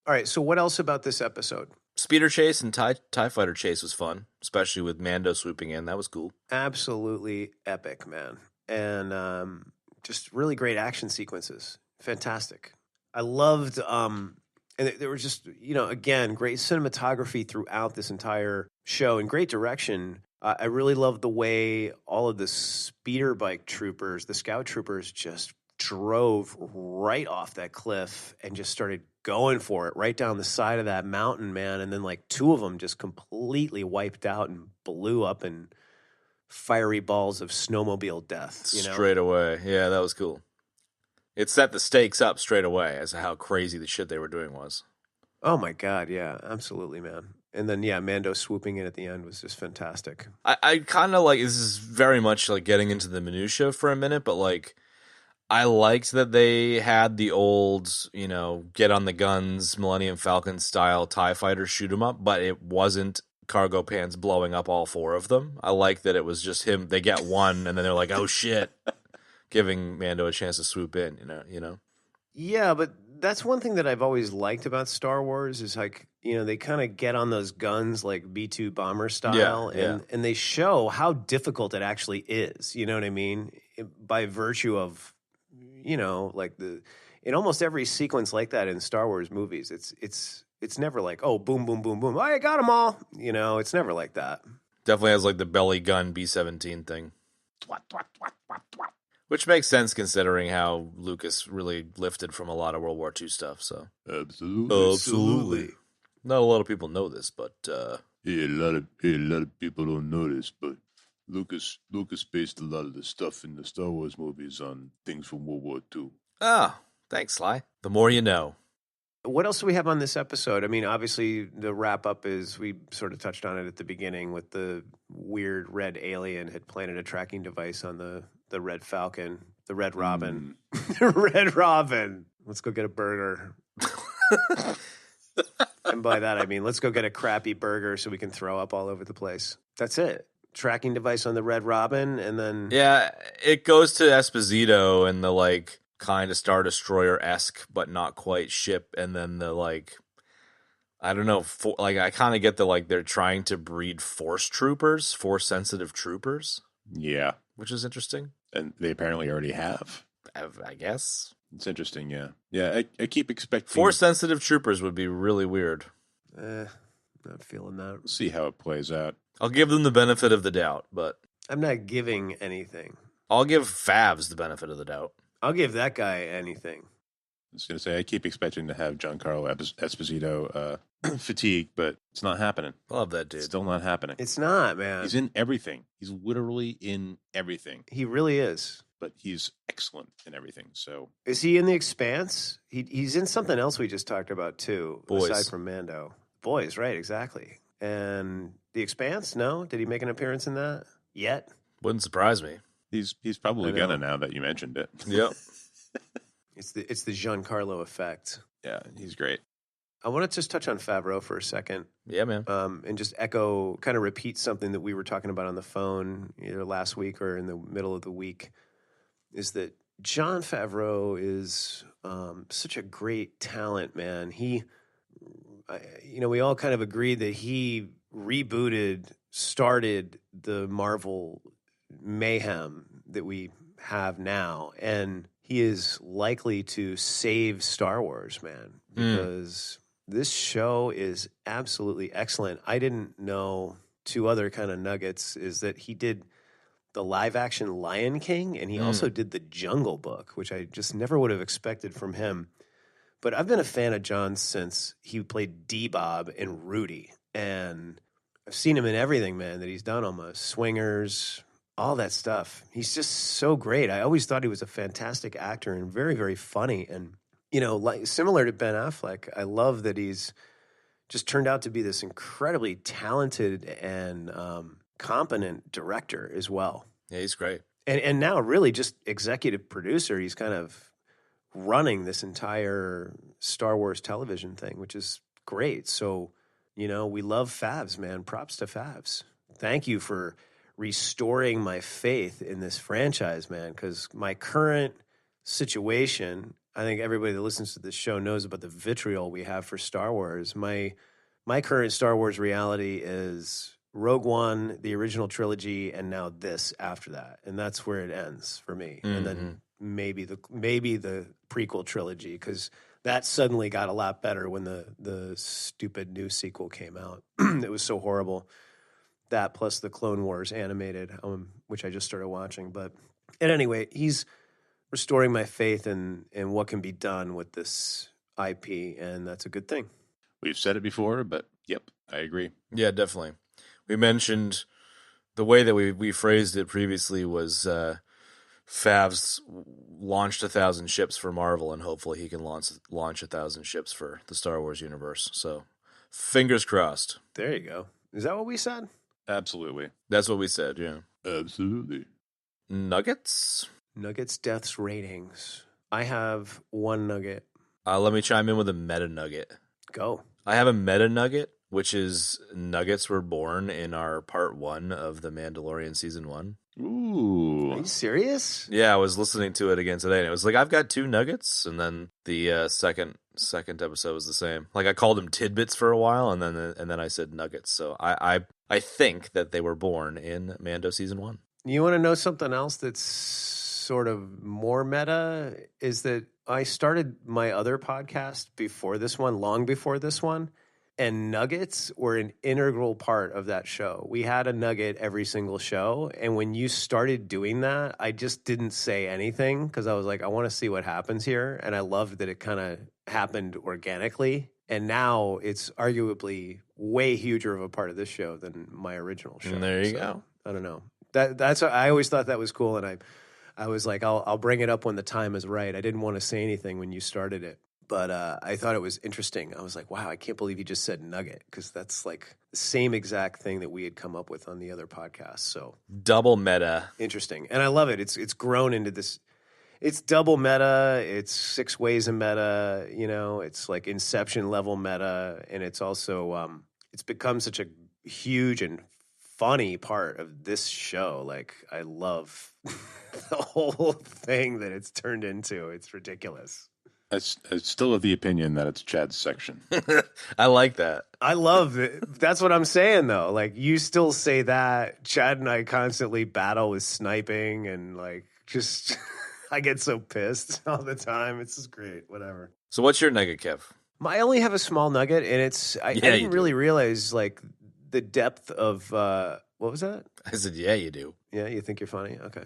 All right, so what else about this episode? Speeder chase and TIE fighter chase was fun, especially with Mando swooping in. That was cool. Absolutely epic, man. And just really great action sequences. Fantastic. I loved And there were just, again, great cinematography throughout this entire show and great direction. I really loved the way all of the speeder bike troopers, the scout troopers, just drove right off that cliff and just started going for it right down the side of that mountain, man. And then like two of them just completely wiped out and blew up in fiery balls of snowmobile death. Straight away. Yeah, that was cool. It set the stakes up straight away as to how crazy the shit they were doing was. Oh my God, yeah, absolutely, man. And then, Mando swooping in at the end was just fantastic. I kind of like, this is very much like getting into the minutia for a minute, but like, I liked that they had the old, get on the guns, Millennium Falcon style TIE fighter shoot 'em up, but it wasn't cargo pants blowing up all four of them. I like that it was just him. They get one, and then they're like, oh shit. Giving Mando a chance to swoop in, Yeah, but that's one thing that I've always liked about Star Wars is like, they kind of get on those guns like B-2 bomber style and they show how difficult it actually is. You know what I mean? By virtue of, like in almost every sequence like that in Star Wars movies, it's never like, oh, boom, boom, boom, boom. I got them all. It's never like that. Definitely has like the belly gun B-17 thing. Which makes sense considering how Lucas really lifted from a lot of World War II stuff. So Absolutely. Not a lot of people know this, but a lot of people don't know this, but Lucas based a lot of the stuff in the Star Wars movies on things from World War II. Thanks, Sly. The more you know. What else do we have on this episode? I mean, obviously, the wrap-up is, we sort of touched on it at the beginning with the weird red alien had planted a tracking device on the Red Falcon, the Red Robin. The Red Robin. Let's go get a burger. And by that, I mean, let's go get a crappy burger so we can throw up all over the place. That's it. Tracking device on the Red Robin, and then... Yeah, it goes to Esposito and the, like, kind of Star Destroyer-esque, but not quite ship, and then the, like... I don't know, I kind of get the, like, they're trying to breed force-sensitive troopers. Yeah. Which is interesting. And they apparently already have. I guess. It's interesting, yeah. Yeah, I keep expecting... Force-sensitive troopers would be really weird. Not feeling that. We'll see how it plays out. I'll give them the benefit of the doubt, but... I'm not giving anything. I'll give Favs the benefit of the doubt. I'll give that guy anything. I was going to say, I keep expecting to have Giancarlo Esposito fatigue, but it's not happening. I love that dude. It's still not happening. It's not, man. He's in everything. He's literally in everything. He really is. But he's excellent in everything, so... Is he in The Expanse? He's in something else we just talked about, too, Boys. aside from Mando. Boys, right, exactly. And The Expanse, no? Did he make an appearance in that yet? Wouldn't surprise me. He's probably gonna now that you mentioned it. Yep. It's the Giancarlo effect. Yeah, he's great. I want to just touch on Favreau for a second. Yeah, man. And just kind of repeat something that we were talking about on the phone either last week or in the middle of the week, is that Jon Favreau is such a great talent, man. We all kind of agreed that he started the Marvel mayhem that we have now, and he is likely to save Star Wars, man, because this show is absolutely excellent. I didn't know two other kind of nuggets is that he did the live action Lion King and he also did the Jungle Book, which I just never would have expected from him. But I've been a fan of John since he played D-Bob in Rudy, and I've seen him in everything, man, that he's done, almost Swingers, all that stuff. He's just so great. I always thought he was a fantastic actor and very, very funny. And, like similar to Ben Affleck, I love that he's just turned out to be this incredibly talented and competent director as well. Yeah, he's great. And now really just executive producer. He's kind of running this entire Star Wars television thing, which is great. So, we love Favs, man. Props to Favs. Thank you for restoring my faith in this franchise, man, because my current situation, I think everybody that listens to this show knows about the vitriol we have for Star Wars. My current Star Wars reality is Rogue One, the original trilogy, and now this after that. And that's where it ends for me. And then maybe the prequel trilogy, because That suddenly got a lot better when the stupid new sequel came out. It was so horrible. That plus the Clone Wars animated, which I just started watching. But at any rate, he's restoring my faith in what can be done with this IP, and that's a good thing. We've said it before, but yep, I agree. Yeah, definitely. We mentioned the way that we phrased it previously was Fav's launched 1,000 ships for Marvel, and hopefully he can launch 1,000 ships for the Star Wars universe. So, fingers crossed. There you go. Is that what we said? Absolutely. That's what we said, yeah. Absolutely. Nuggets? Nuggets deaths ratings. I have one nugget. Let me chime in with a meta nugget. Go. I have a meta nugget, which is nuggets were born in our part 1 of The Mandalorian season 1. Ooh. Are you serious? Yeah, I was listening to it again today, and it was like, I've got 2 nuggets, and then the second episode was the same. Like, I called them tidbits for a while, and then I said nuggets. So I think that they were born in Mando season 1. You want to know something else that's sort of more meta? Is that I started my other podcast before this one, long before this one, and nuggets were an integral part of that show. We had a nugget every single show, and when you started doing that, I just didn't say anything because I was like, I want to see what happens here, and I loved that it kind of happened organically. And now it's arguably way huger of a part of this show than my original show. And there you go. I don't know. That's I always thought that was cool, and I was like, I'll bring it up when the time is right. I didn't want to say anything when you started it, but I thought it was interesting. I was like, wow, I can't believe you just said nugget, because that's like the same exact thing that we had come up with on the other podcast. So double meta. Interesting, and I love it. It's grown into this. It's double meta. It's 6 ways of meta. You know, it's like Inception level meta, and it's also it's become such a huge and funny part of this show. Like, I love the whole thing that it's turned into. It's ridiculous. I still have the opinion that it's Chad's section. I like that. I love it. That's what I'm saying, though. Like, you still say that. Chad and I constantly battle with sniping, and like, just I get so pissed all the time. It's just great. Whatever. So what's your nugget, Kev? I only have a small nugget, and it's I didn't really realize like the depth of what was that? I said, yeah, you do. Yeah, you think you're funny? Okay.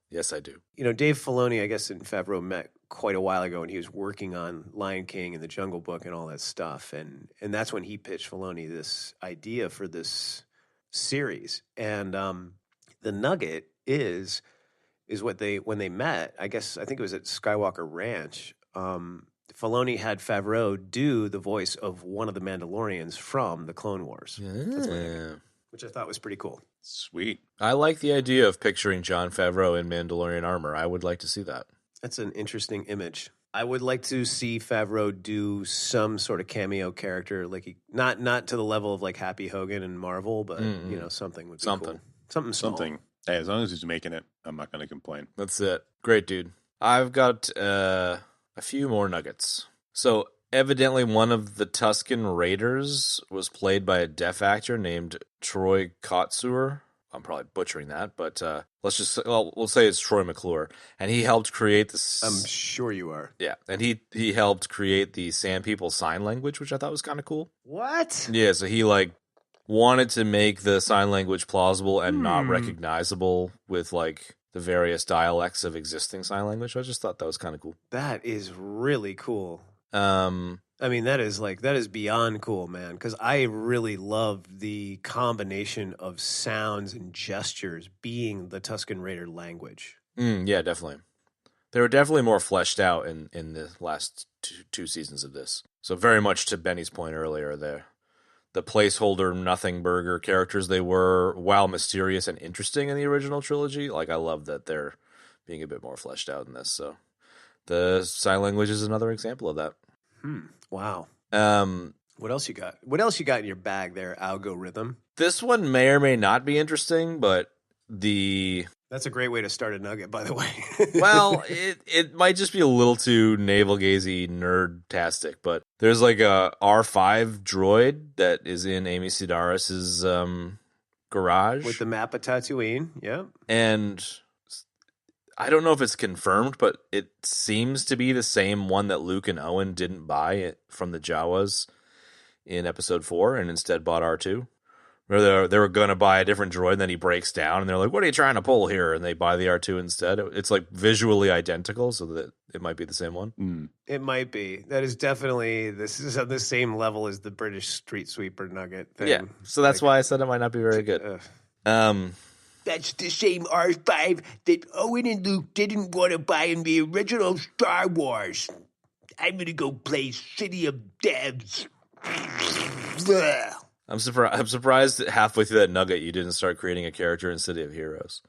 Yes, I do. You know, Dave Filoni, I guess, and Favreau met quite a while ago, and he was working on Lion King and the Jungle Book and all that stuff, and that's when he pitched Filoni this idea for this series. And the nugget is what when they met, I think it was at Skywalker Ranch. Filoni had Favreau do the voice of one of the Mandalorians from the Clone Wars. Yeah. Which I thought was pretty cool. Sweet. I like the idea of picturing Jon Favreau in Mandalorian armor. I would like to see that. That's an interesting image. I would like to see Favreau do some sort of cameo character, like not to the level of like Happy Hogan and Marvel, but you know, something would be cool. Something small. Hey, as long as he's making it, I'm not going to complain. That's it. Great, dude. I've got a few more nuggets. So evidently one of the Tusken Raiders was played by a deaf actor named Troy Kotsur. I'm probably butchering that, but we'll say it's Troy McClure. And he helped create this. I'm sure you are. Yeah, and he helped create the Sand People sign language, which I thought was kind of cool. What? Yeah, so he like wanted to make the sign language plausible and not recognizable with like the various dialects of existing sign language. I just thought that was kind of cool. That is really cool. I mean, that is beyond cool, man, because I really love the combination of sounds and gestures being the Tusken Raider language. Yeah, definitely. They were definitely more fleshed out in the last two seasons of this. So very much to Benny's point earlier, the placeholder nothing burger characters they were, while mysterious and interesting in the original trilogy, like I love that they're being a bit more fleshed out in this. So the sign language is another example of that. Wow. What else you got? What else you got in your bag there, algorithm? This one may or may not be interesting, but that's a great way to start a nugget, by the way. Well, it might just be a little too navel-gazy, nerd-tastic, but there's like a R5 droid that is in Amy Sedaris' garage. With the map of Tatooine, yeah. And I don't know if it's confirmed, but it seems to be the same one that Luke and Owen didn't buy from the Jawas in episode 4 and instead bought R2. Or they were going to buy a different droid, and then he breaks down, and they're like, what are you trying to pull here? And they buy the R2 instead. It's like visually identical, so that it might be the same one. It might be. That is definitely, this is on the same level as the British Street Sweeper Nugget thing. Yeah, so that's why I said it might not be very good. That's the same R5 that Owen and Luke didn't want to buy in the original Star Wars. I'm gonna go play City of Devs. I'm surprised that halfway through that nugget you didn't start creating a character in City of Heroes.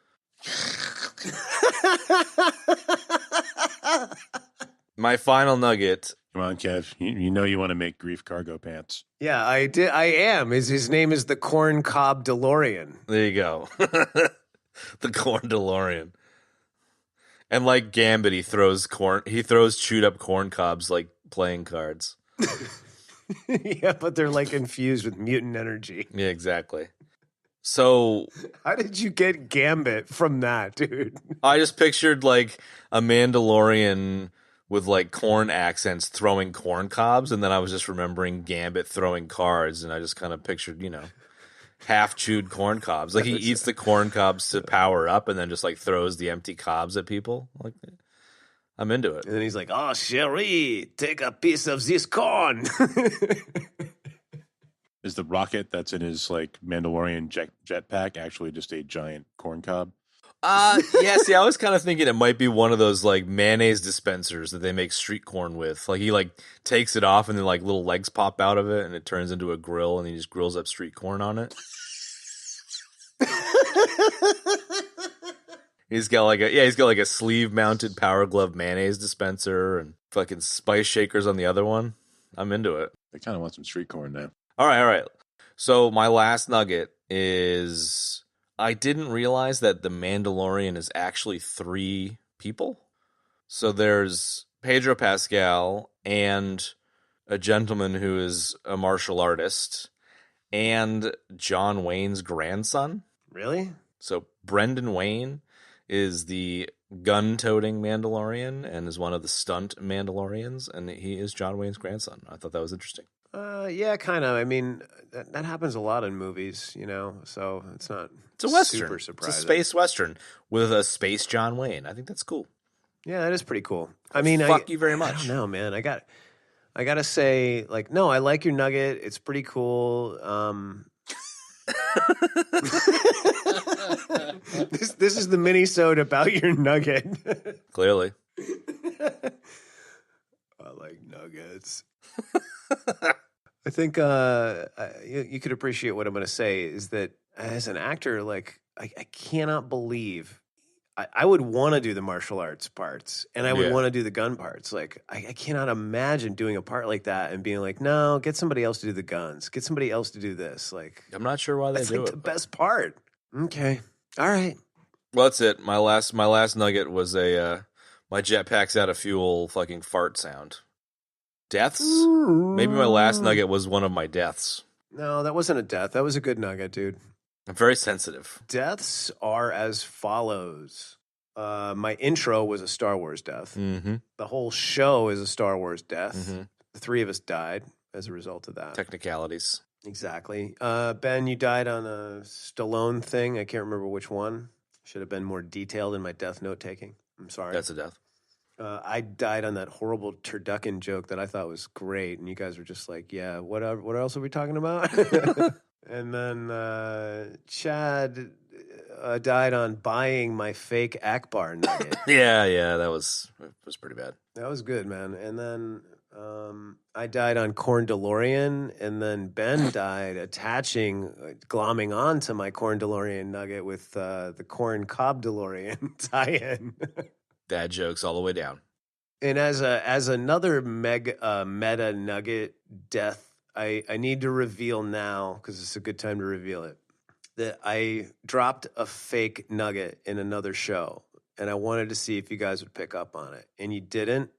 My final nugget. Come on, Kev. You know you want to make Greef Karga pants. Yeah, I did. I am. His name is the Corn Cob DeLorean. There you go. The Corn DeLorean. And like Gambit, he throws chewed up corn cobs like playing cards. Yeah, but they're like infused with mutant energy. Yeah, exactly. So how did you get Gambit from that, dude? I just pictured like a Mandalorian with like corn accents throwing corn cobs, and then I was just remembering Gambit throwing cards, and I just kind of pictured, half chewed corn cobs. Like he eats the corn cobs to power up, and then just like throws the empty cobs at people. Like, I'm into it. And then he's like, "Oh, Cherie, take a piece of this corn." Is the rocket that's in his like Mandalorian jetpack actually just a giant corn cob? Yeah, see, I was kind of thinking it might be one of those like mayonnaise dispensers that they make street corn with. Like he like takes it off and then like little legs pop out of it and it turns into a grill and he just grills up street corn on it. He's got like a sleeve mounted Power Glove mayonnaise dispenser and fucking spice shakers on the other one. I'm into it. I kind of want some street corn now. All right. So my last nugget is I didn't realize that the Mandalorian is actually 3 people. So there's Pedro Pascal and a gentleman who is a martial artist and John Wayne's grandson. Really? So Brendan Wayne is the gun-toting Mandalorian and is one of the stunt Mandalorians, and he is John Wayne's grandson. I thought that was interesting. Yeah, kind of. I mean, that happens a lot in movies, so it's not It's a Western. super surprising. It's a space Western with a space John Wayne. I think that's cool. Yeah, that is pretty cool. I mean, Fuck you very much. I don't know, man. I got to say, like, no, I like your nugget. It's pretty cool. This is the mini-sode about your nugget. Clearly. I like nuggets. I think you could appreciate what I'm going to say is that as an actor, like, I cannot believe I would want to do the martial arts parts and I would want to do the gun parts. Like, I cannot imagine doing a part like that and being like, no, get somebody else to do the guns. Get somebody else to do this. Like, I'm not sure why they that's do like it. the best part. Okay. All right. Well, that's it. My last nugget was my jetpack's out of fuel fucking fart sound. Deaths? Maybe my last nugget was one of my deaths. No, that wasn't a death. That was a good nugget, dude. I'm very sensitive. Deaths are as follows. My intro was a Star Wars death. Mm-hmm. The whole show is a Star Wars death. Mm-hmm. The 3 of us died as a result of that. Technicalities. Exactly. Ben, you died on a Stallone thing. I can't remember which one. Should have been more detailed in my death note taking. I'm sorry. That's a death. I died on that horrible turducken joke that I thought was great, and you guys were just like, "Yeah, what else are we talking about?" And then Chad died on buying my fake Akbar nugget. Yeah, that was pretty bad. That was good, man. And then I died on Corn DeLorean, and then Ben died glomming on to my Corn DeLorean nugget with the Corn Cob DeLorean tie-in. Dad jokes all the way down. And as another meta nugget death, I need to reveal now, because it's a good time to reveal it, that I dropped a fake nugget in another show, and I wanted to see if you guys would pick up on it, and you didn't.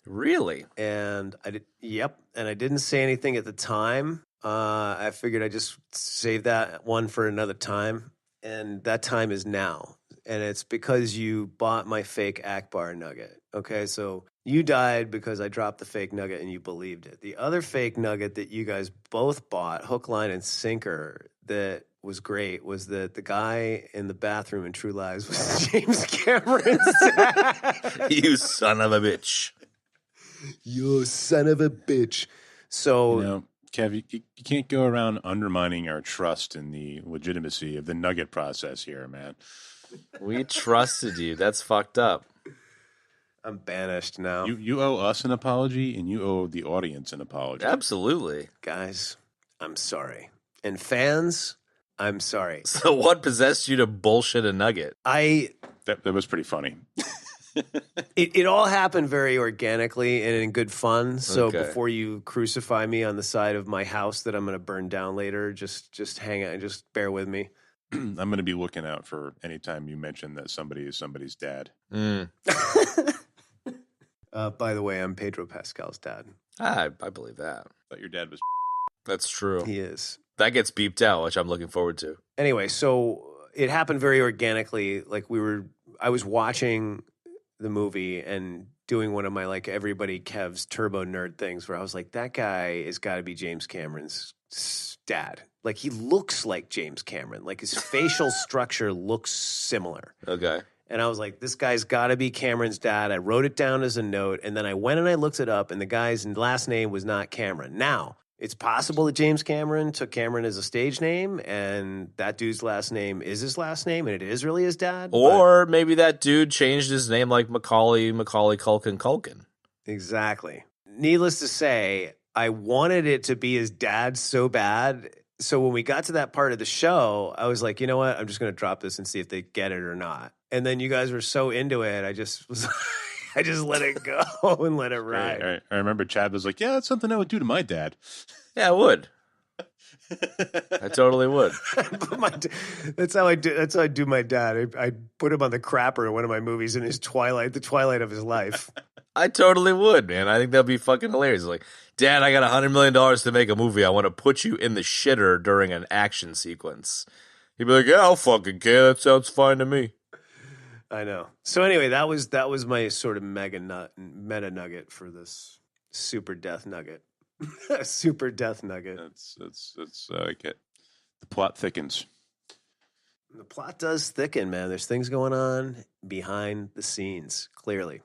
Really? And I did. Yep. And I didn't say anything at the time. I figured I'd just save that one for another time, and that time is now. and it's because you bought my fake Akbar nugget. Okay, so you died because I dropped the fake nugget and you believed it. The other fake nugget that you guys both bought, hook, line, and sinker, that was great was that the guy in the bathroom in True Lies was James Cameron's dad. You son of a bitch. You son of a bitch. So, You know, Kev, you can't go around undermining our trust in the legitimacy of the nugget process here, man. We trusted you. That's fucked up. I'm banished now. You owe us an apology, and you owe the audience an apology. Absolutely. Guys, I'm sorry. And fans, I'm sorry. So what possessed you to bullshit a nugget? That was pretty funny. It all happened very organically and in good fun. So Okay. before you crucify me on the side of my house that I'm going to burn down later, just hang out, just bear with me. I'm going to be looking out for any time you mention that somebody is somebody's dad. By the way, I'm Pedro Pascal's dad. I believe that. Thought your dad was. That's true. He is. That gets beeped out, which I'm looking forward to. Anyway, so it happened very organically. Like I was watching the movie and doing one of my like everybody Kev's turbo nerd things where I was like, that guy has got to be James Cameron's dad. Like he looks like James Cameron. Like his facial structure looks similar. Okay. And I was like, this guy's got to be Cameron's dad. I wrote it down as a note, and then I went and I looked it up, and the guy's last name was not Cameron. Now, it's possible that James Cameron took Cameron as a stage name, and that dude's last name is his last name, and it is really his dad. Or maybe that dude changed his name like Macaulay, Culkin. Exactly. Needless to say, I wanted it to be his dad so bad. So when we got to that part of the show, I was like, you know what? I'm just going to drop this and see if they get it or not. And then you guys were so into it, I just let it go and let it ride. I remember Chad was like, "Yeah, that's something I would do to my dad." Yeah, I would. I totally would. That's how I do. That's how I do my dad. I put him on the crapper in one of my movies in the twilight of his life. I totally would, man. I think that'd be fucking hilarious. Like, Dad, I got $100 million to make a movie. I want to put you in the shitter during an action sequence. He'd be like, "Yeah, I'll fucking care. That sounds fine to me." I know. So anyway, that was my sort of meta nugget for this super death nugget. Super death nugget. That's the plot thickens. The plot does thicken, man. There's things going on behind the scenes, clearly.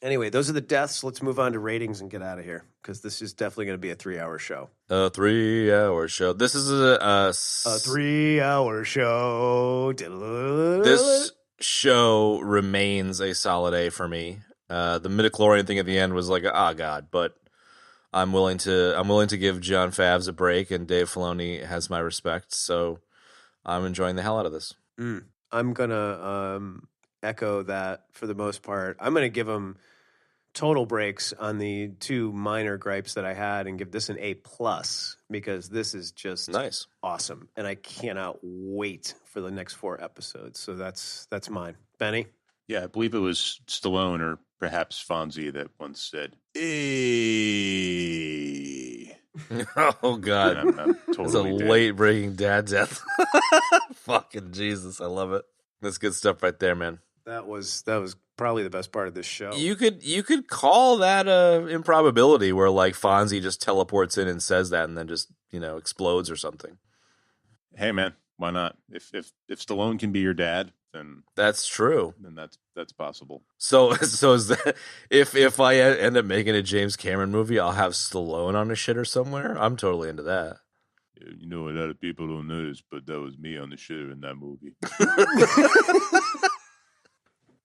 Anyway, those are the deaths. Let's move on to ratings and get out of here because this is definitely going to be a 3-hour show. A 3-hour show. This is a 3-hour show. This show remains a solid A for me. The midichlorian thing at the end was like, oh god, but I'm willing to give Jon Favreau a break, and Dave Filoni has my respect, so I'm enjoying the hell out of this. I'm gonna echo that for the most part. I'm gonna give him total breaks on the two minor gripes that I had and give this an A+ because this is just nice, awesome, and I cannot wait for the next 4 episodes. So that's mine. Benny? Yeah, I believe it was Stallone or perhaps Fonzie that once said, Oh god, I'm totally it's a dead. late breaking dad death. Fucking Jesus, I love it. That's good stuff right there, man. That was probably the best part of this show. You could call that improbability where like Fonzie just teleports in and says that and then just explodes or something. Hey man, why not? If Stallone can be your dad, then that's true. Then that's possible. So is that if I end up making a James Cameron movie, I'll have Stallone on a shitter somewhere? I'm totally into that. You know, a lot of people don't know this, but that was me on the shitter in that movie.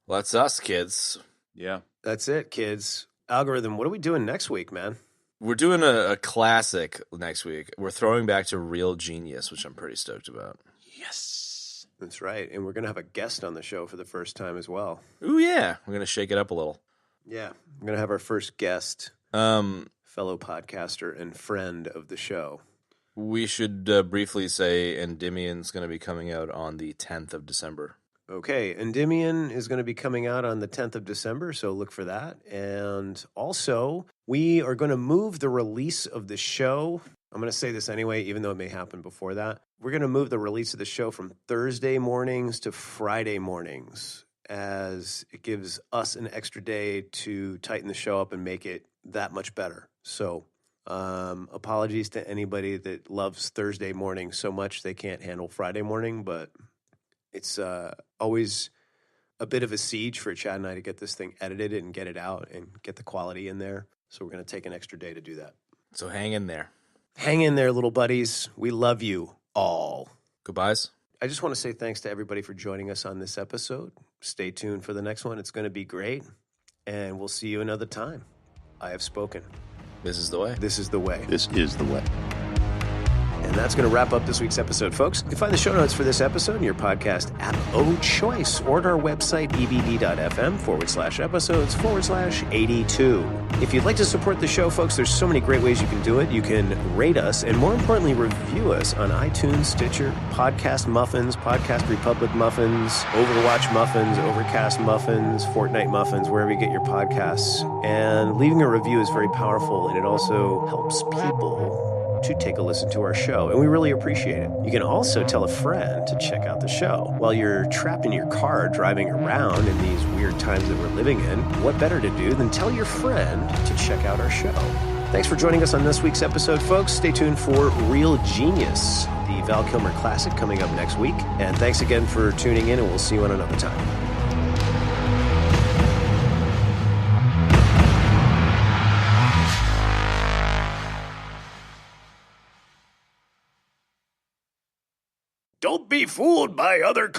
Well, that's us, kids. Yeah. That's it, kids. Algorithm, what are we doing next week, man? We're doing a classic next week. We're throwing back to Real Genius, which I'm pretty stoked about. Yes. That's right. And we're going to have a guest on the show for the first time as well. Ooh, yeah. We're going to shake it up a little. Yeah. We're going to have our first guest, fellow podcaster and friend of the show. We should briefly say Endymion's going to be coming out on the 10th of December. Okay, Endymion is going to be coming out on the 10th of December, so look for that. And also, we are going to move the release of the show I'm going to say this anyway, even though it may happen before that. We're going to move the release of the show from Thursday mornings to Friday mornings, as it gives us an extra day to tighten the show up and make it that much better. So apologies to anybody that loves Thursday morning so much they can't handle Friday morning, but it's always a bit of a siege for Chad and I to get this thing edited and get it out and get the quality in there. So we're going to take an extra day to do that. So hang in there. Hang in there, little buddies. We love you all. Goodbyes. I just want to say thanks to everybody for joining us on this episode. Stay tuned for the next one. It's going to be great. And we'll see you another time. I have spoken. This is the way. This is the way. This is the way. And that's going to wrap up this week's episode, folks. You can find the show notes for this episode in your podcast app of choice or at our website, ebd.fm/episodes/82. If you'd like to support the show, folks, there's so many great ways you can do it. You can rate us and, more importantly, review us on iTunes, Stitcher, Podcast Muffins, Podcast Republic Muffins, Overwatch Muffins, Overcast Muffins, Fortnite Muffins, wherever you get your podcasts. And leaving a review is very powerful, and it also helps people to take a listen to our show, and we really appreciate it. You can also tell a friend to check out the show. While you're trapped in your car driving around in these weird times that we're living in, what better to do than tell your friend to check out our show? Thanks for joining us on this week's episode, folks. Stay tuned for Real Genius, the Val Kilmer Classic, coming up next week. And thanks again for tuning in, and we'll see you on another time. Don't be fooled by other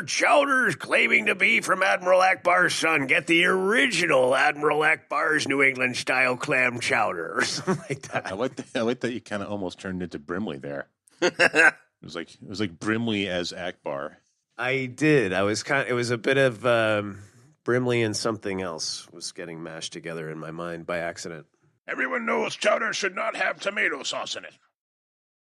chowders claiming to be from Admiral Akbar's son. Get the original Admiral Akbar's New England style clam chowder or something like that. I like that you kind of almost turned into Brimley there. It was like Brimley as Akbar. I did. It was a bit of Brimley and something else was getting mashed together in my mind by accident. Everyone knows chowder should not have tomato sauce in it.